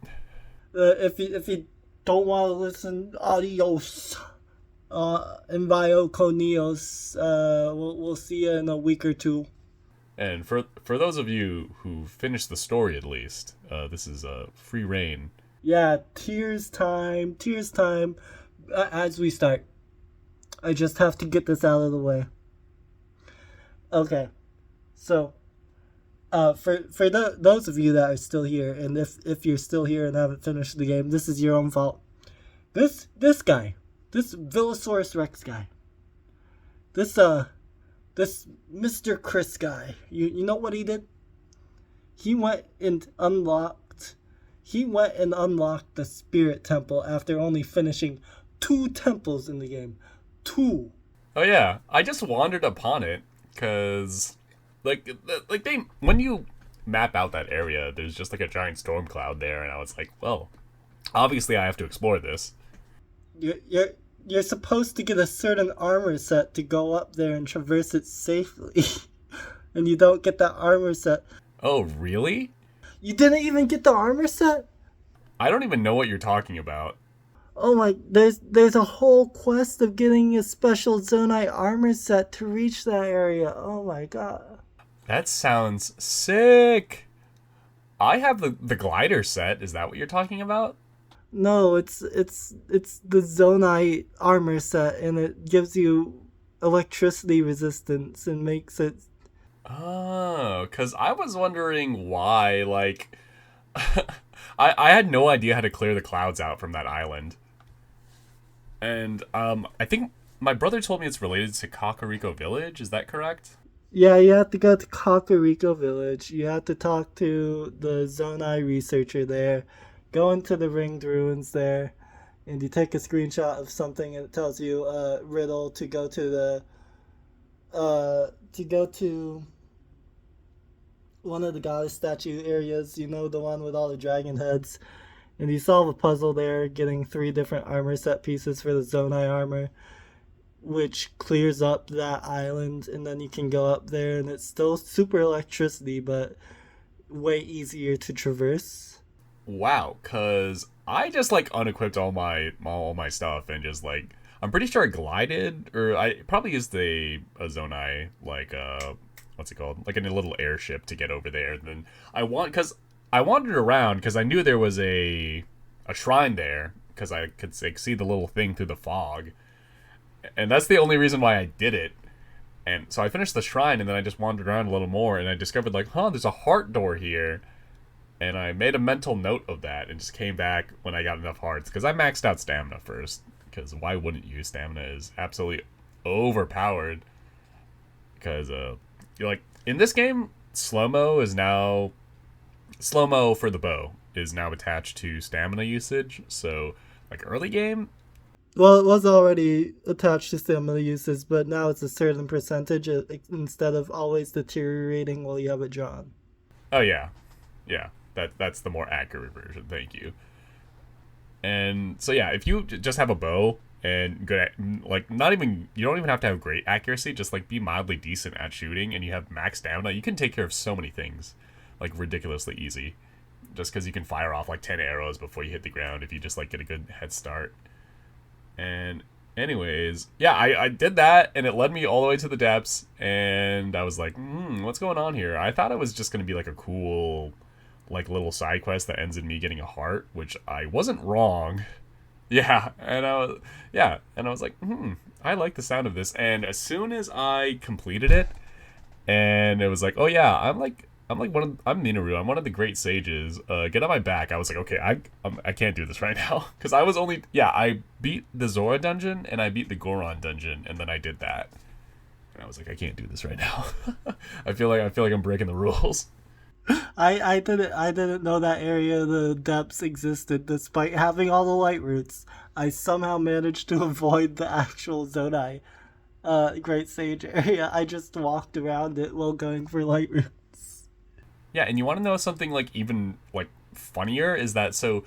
If you don't want to listen, adios. Envio Conios. We'll see you in a week or two. and for those of you who finished the story at least, this is free reign. Yeah, tears time. Tears time. As we start, I just have to get this out of the way. Okay, so those of you that are still here, and if you're still here and haven't finished the game, this is your own fault. This guy, this Villosaurus Rex guy, this Mr. Chris guy, you know what he did? He went and unlocked the Spirit Temple after only finishing 2 temples in the game. 2. Oh yeah, I just wandered upon it because, like they when you map out that area, there's just like a giant storm cloud there, and I was like, well, obviously I have to explore this. You're supposed to get a certain armor set to go up there and traverse it safely, and you don't get that armor set. Oh really? You didn't even get the armor set? I don't even know what you're talking about. Oh my, there's a whole quest of getting a special Zonai armor set to reach that area. Oh my god. That sounds sick. I have the glider set. Is that what you're talking about? No, it's the Zonai armor set, and it gives you electricity resistance and makes it. Oh, because I was wondering why, like, I had no idea how to clear the clouds out from that island. And, I think my brother told me it's related to Kakariko Village, is that correct? Yeah, you have to go to Kakariko Village. You have to talk to the Zonai researcher there. Go into the ringed ruins there, and you take a screenshot of something, and it tells you a riddle to go to one of the goddess statue areas. You know, the one with all the dragon heads. And you solve a puzzle there, getting 3 different armor set pieces for the Zonai armor, which clears up that island, and then you can go up there, and it's still super electricity, but way easier to traverse. Wow, because I just, like, unequipped all my stuff and just, like, I'm pretty sure I glided, or I probably used a Zonai, like, what's it called? Like a little airship to get over there. And then because I wandered around because I knew there was a shrine there because I could like, see the little thing through the fog, and that's the only reason why I did it. And so I finished the shrine, and then I just wandered around a little more, and I discovered like, there's a heart door here, and I made a mental note of that and just came back when I got enough hearts because I maxed out stamina first. Because why wouldn't you? Stamina is absolutely overpowered. Because you're like in this game, slow mo for the bow is now attached to stamina usage. So, like early game. Well, it was already attached to stamina usage, but now it's a certain percentage instead of always deteriorating while you have it drawn. Oh yeah. That's the more accurate version. Thank you. And so yeah, if you just have a bow, and good at, like, not even, you don't even have to have great accuracy, just like be mildly decent at shooting, and you have max stamina, you can take care of so many things like ridiculously easy, just because you can fire off like 10 arrows before you hit the ground if you just like get a good head start. And anyways, yeah, I did that, and it led me all the way to the depths, and I was like, what's going on here? I thought it was just going to be like a cool like little side quest that ends in me getting a heart, which I wasn't wrong. Yeah, and I was like, I like the sound of this. And as soon as I completed it, and it was like, oh yeah, I'm Minoru. I'm one of the great sages. Get on my back. I was like, okay, I can't do this right now because I beat the Zora dungeon and I beat the Goron dungeon, and then I did that, and I was like, I can't do this right now. I feel like I'm breaking the rules. I didn't know that area of the depths existed despite having all the light roots. I somehow managed to avoid the actual Zonai Great Sage area. I just walked around it while going for light roots. Yeah, and you want to know something like even like funnier is that so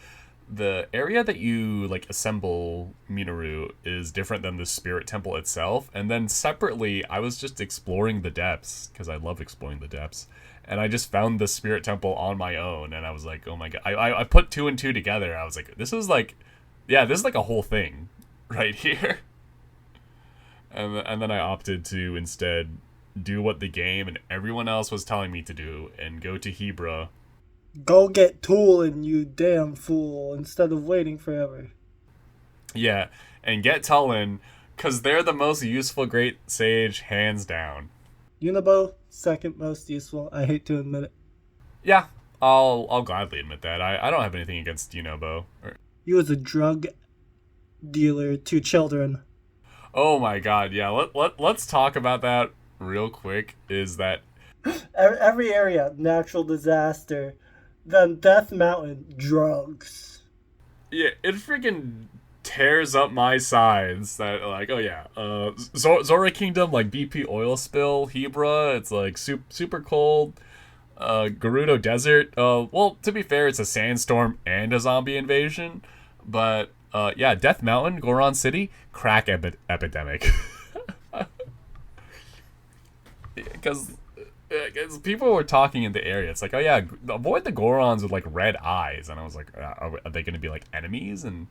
the area that you like assemble Minoru is different than the spirit temple itself, and then separately I was just exploring the depths because I love exploring the depths, and I just found the spirit temple on my own, and I was like, oh my god, I put two and two together. I was like, this is like a whole thing right here. And then I opted to instead do what the game and everyone else was telling me to do and go to Hebra. Go get Toolin, you damn fool, instead of waiting forever. Yeah, and get Tullin, because they're the most useful great sage, hands down. Unibo, second most useful. I hate to admit it. Yeah, I'll gladly admit that. I don't have anything against Unobo. He was a drug dealer to children. Oh my god, yeah, let's talk about that real quick, is that... Every area, natural disaster. Then Death Mountain, drugs. Yeah, it freaking tears up my sides that, like, oh yeah, Zora Kingdom, like, BP oil spill, Hebra, it's, like, super cold, Gerudo Desert, well, to be fair, it's a sandstorm and a zombie invasion, but, yeah, Death Mountain, Goron City, crack epidemic. Because people were talking in the area. It's like, oh yeah, avoid the Gorons with like red eyes, and I was like, are they going to be like enemies? And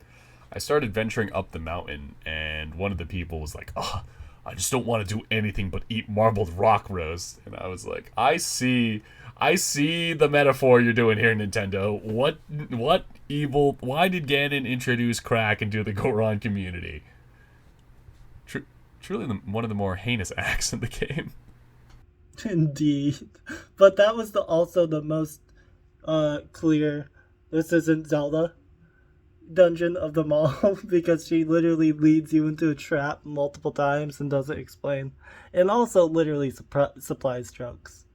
I started venturing up the mountain, and one of the people was like, oh, I just don't want to do anything but eat marbled rock roast. And I was like, I see the metaphor you're doing here, Nintendo. What evil? Why did Ganon introduce crack into the Goron community? Truly one of the more heinous acts in the game. Indeed. But that was also the most clear this isn't Zelda dungeon of them all, because she literally leads you into a trap multiple times and doesn't explain. And also literally supplies drugs.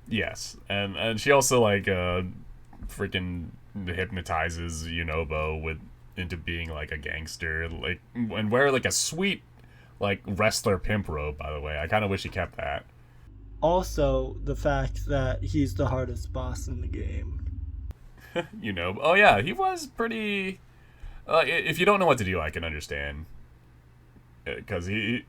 Yes. And she also like freaking hypnotizes Yunobo into being like a gangster, like, and wear like a sweet like wrestler pimp robe, by the way. I kind of wish he kept that. Also, the fact that he's the hardest boss in the game. Oh yeah, he was pretty... if you don't know what to do, I can understand. Because he...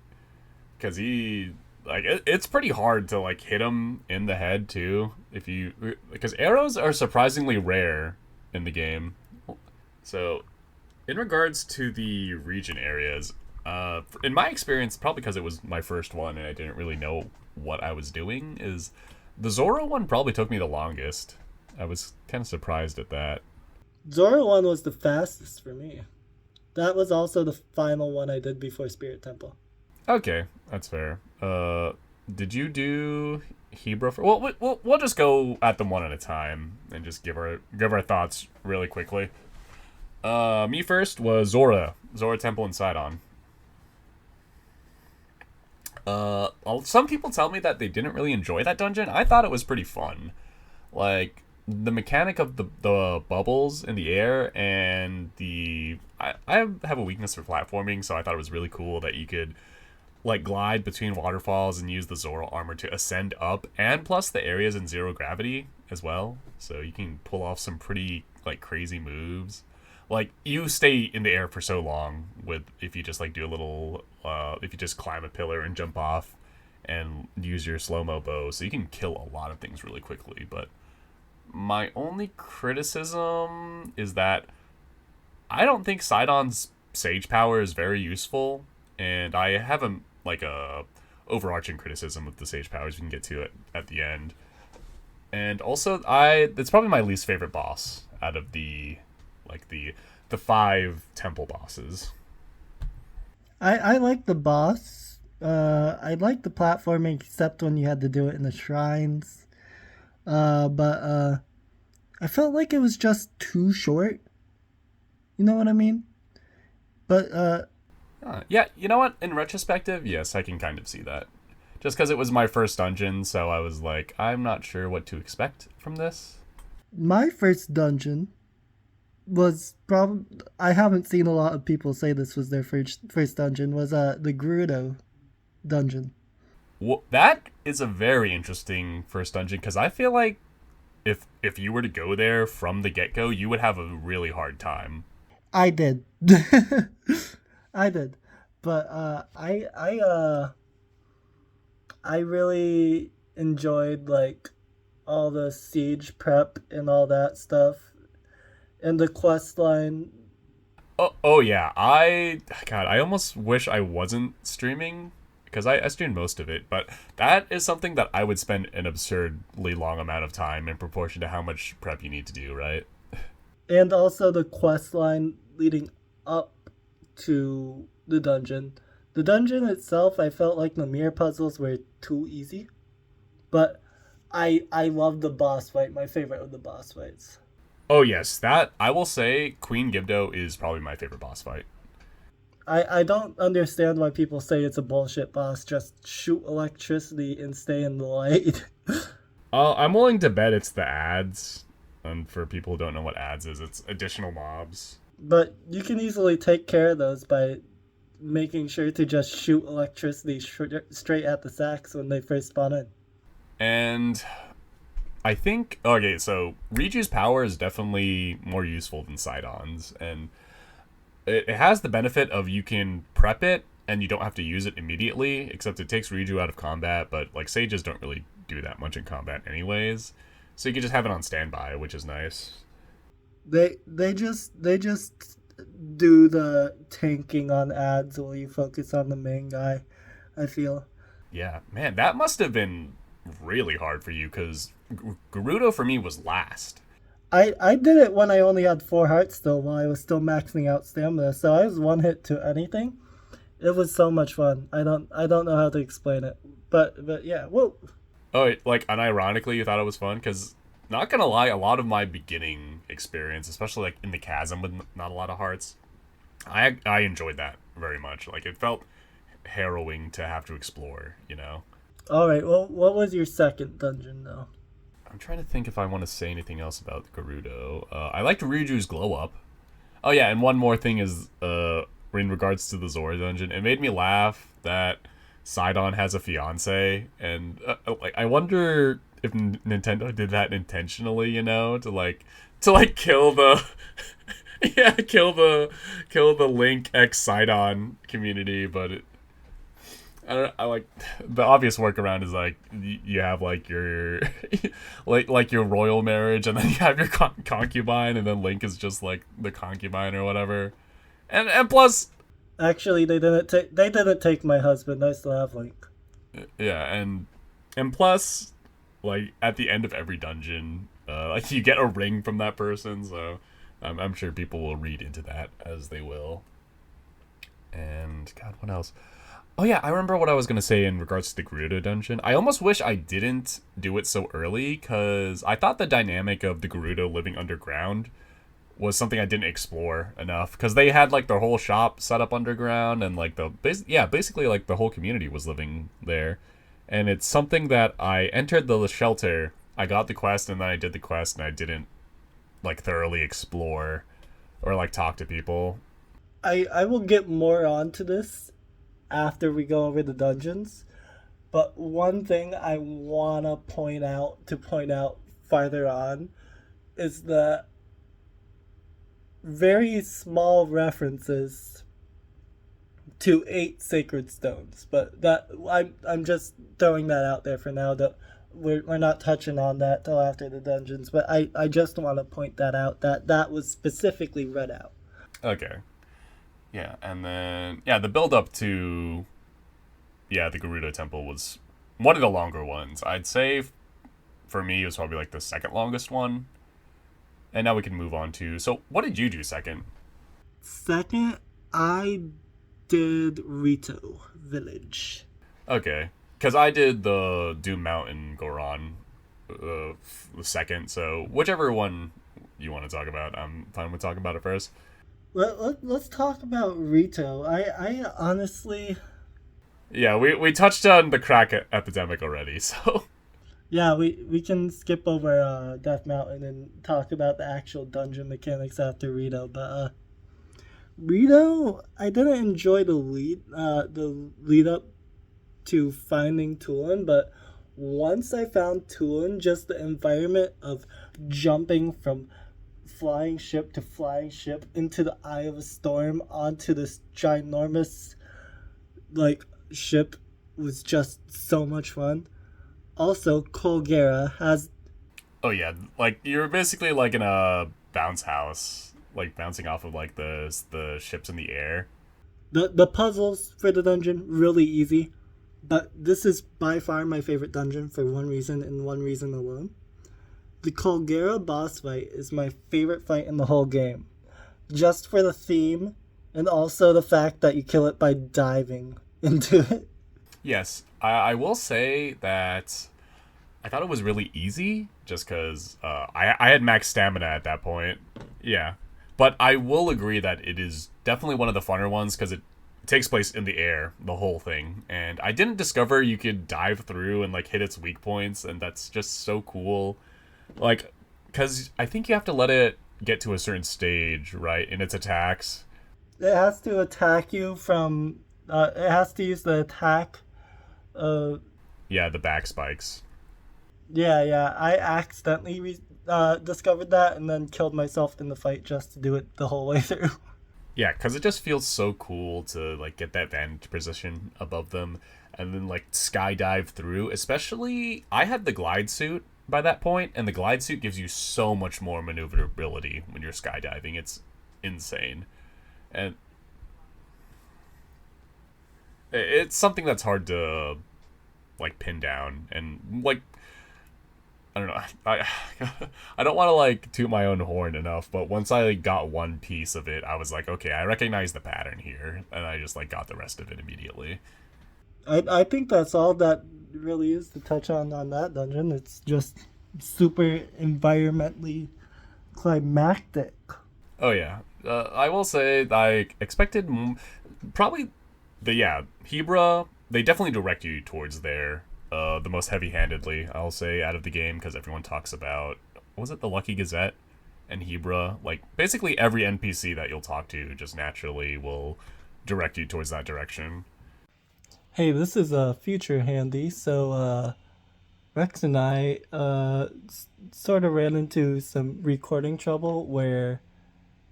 Like, it's pretty hard to, like, hit him in the head, too. Because arrows are surprisingly rare in the game. So, in regards to the region areas, in my experience, probably because it was my first one and I didn't really know what I was doing, is the Zora one probably took me the longest. I was kind of surprised at that. Zora one was the fastest for me. That was also the final one I did before Spirit Temple. Okay, that's fair. Did you do Hebra for... Well, we'll just go at them one at a time and just give our thoughts really quickly. Me first was Zora Temple and Sidon. Some people tell me that they didn't really enjoy that dungeon. I thought it was pretty fun. Like, the mechanic of the bubbles in the air, and I have a weakness for platforming, so I thought it was really cool that you could like glide between waterfalls and use the Zora armor to ascend up, and plus the area's in zero gravity as well, so you can pull off some pretty like crazy moves. like you stay in the air for so long with if you just like do a little if you just climb a pillar and jump off and use your slow-mo bow, so you can kill a lot of things really quickly. But my only criticism is that I don't think Sidon's Sage power is very useful, and I have a overarching criticism of the Sage powers we can get to it at the end. And also, it's probably my least favorite boss out of the 5 temple bosses. I like the boss. I like the platforming, except when you had to do it in the shrines. But I felt like it was just too short. You know what I mean? But Yeah, you know what? In retrospective, yes, I can kind of see that. Just because it was my first dungeon, so I was like, I'm not sure what to expect from this. my first dungeon was probably, I haven't seen a lot of people say this was their first dungeon, was the Gerudo dungeon. Well, that is a very interesting first dungeon, because I feel like if you were to go there from the get-go, you would have a really hard time. I did. I did. But I really enjoyed like all the siege prep and all that stuff and the quest line. Oh yeah, I almost wish I wasn't streaming, because I streamed most of it, but that is something that I would spend an absurdly long amount of time in proportion to how much prep you need to do, right? And also the quest line leading up to the dungeon. The dungeon itself, I felt like the mirror puzzles were too easy, but I love the boss fight. My favorite of the boss fights. Oh yes, that I will say Queen Gibdo is probably my favorite boss fight. I don't understand why people say it's a bullshit boss. Just shoot electricity and stay in the light. I'm willing to bet it's the ads. And for people who don't know what ads is, it's additional mobs. But you can easily take care of those by making sure to just shoot electricity straight at the sacks when they first spawn in. And I think, okay, so Riju's power is definitely more useful than Sidon's, and it has the benefit of you can prep it and you don't have to use it immediately, except it takes Riju out of combat, but like sages don't really do that much in combat anyways. So you can just have it on standby, which is nice. They just do the tanking on ads while you focus on the main guy, I feel. Yeah, man, that must have been really hard for you, because Gerudo for me was last. I did it when I only had 4 hearts still while I was still maxing out stamina, so I was one hit to anything. It was so much fun. I don't know how to explain it. But yeah, whoa. Oh, like, unironically, you thought it was fun? Because, not gonna lie, a lot of my beginning experience, especially, like, in the chasm with not a lot of hearts, I enjoyed that very much. Like, it felt harrowing to have to explore, you know? Alright, well, what was your second dungeon, though? I'm trying to think if I want to say anything else about Gerudo. I liked Ryuju's glow up. Oh, yeah, and one more thing is, in regards to the Zora dungeon, it made me laugh that Sidon has a fiance, and like I wonder if Nintendo did that intentionally, you know, to kill the yeah, kill the Link X Sidon community, but I like the obvious workaround is like you have like your like your royal marriage, and then you have your concubine, and then Link is just like the concubine or whatever, and plus. Actually, they didn't take my husband. I still have Link. Yeah, and plus, like at the end of every dungeon, like you get a ring from that person. So I'm sure people will read into that as they will. And God, what else? Oh yeah, I remember what I was gonna say in regards to the Gerudo dungeon. I almost wish I didn't do it so early, because I thought the dynamic of the Gerudo living underground was something I didn't explore enough, because they had like their whole shop set up underground, and like basically like the whole community was living there, and it's something that I entered the shelter, I got the quest, and then I did the quest, and I didn't like thoroughly explore or like talk to people. I will get more onto this after we go over the dungeons, but one thing I wanna point out farther on is that very small references to 8 sacred stones, but I'm just throwing that out there for now. That we're not touching on that till after the dungeons, but I just want to point that out, that was specifically read out. Okay. Yeah, and then yeah, the build up to the Gerudo Temple was one of the longer ones. I'd say for me it was probably like the second longest one. And now we can move on to, so what did you do second? Second, I did Rito Village. Okay, because I did the Doom Mountain Goron the second, so whichever one you want to talk about, I'm fine with talking about it first. Let's talk about Rito. I honestly, Yeah, we touched on the crack epidemic already, so yeah, we can skip over Death Mountain and talk about the actual dungeon mechanics after Rito. But Rito, I didn't enjoy the lead up to finding Tulin, but once I found Tulin, just the environment of jumping from flying ship to flying ship into the eye of a storm onto this ginormous like ship was just so much fun. Also, Colgera has oh yeah, like you're basically like in a bounce house, like bouncing off of like the ships in the air. the puzzles for the dungeon really easy, but this is by far my favorite dungeon for one reason and one reason alone. The Colgera boss fight is my favorite fight in the whole game, just for the theme and also the fact that you kill it by diving into it. Yes, I will say that I thought it was really easy just because I had max stamina at that point. Yeah. But I will agree that it is definitely one of the funner ones because it takes place in the air, the whole thing. And I didn't discover you could dive through and like hit its weak points, and that's just so cool. Like, because I think you have to let it get to a certain stage, right, in its attacks. It has to attack you from. It has to use the attack. Uh, Yeah, the back spikes. yeah. I accidentally discovered that and then killed myself in the fight just to do it the whole way through. Yeah, because it just feels so cool to like get that vantage position above them and then like skydive through. Especially, I had the glide suit by that point, and the glide suit gives you so much more maneuverability when you're skydiving. It's insane, and it's something that's hard to like pin down and like I don't know. I don't want to like toot my own horn enough, but once I like, got one piece of it, I was like, okay, I recognize the pattern here, and I just like got the rest of it immediately. I think that's all that really is to touch on that dungeon. It's just super environmentally climactic. Oh yeah, I will say I expected probably the Hebra. They definitely direct you towards there. The most heavy-handedly, I'll say, out of the game because everyone talks about was it the Lucky Gazette and Hebra. Like basically every NPC that you'll talk to just naturally will direct you towards that direction. Hey, this is a future Handy, so Rex and I sort of ran into some recording trouble where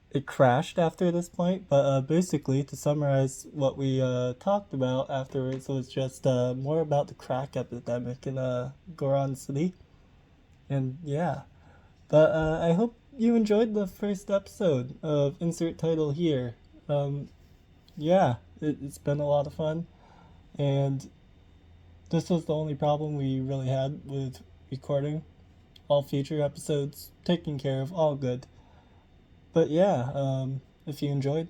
it crashed after this point. But basically, to summarize what we talked about afterwards was just more about the crack epidemic in Goron City. And yeah, but I hope you enjoyed the first episode of Insert Title Here. Yeah, it's been a lot of fun. And this was the only problem we really had with recording. All future episodes taken care of, all good. But yeah, if you enjoyed,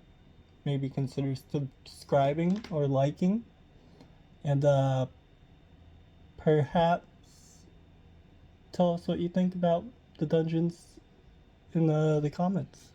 maybe consider subscribing or liking. And perhaps tell us what you think about the dungeons in the comments.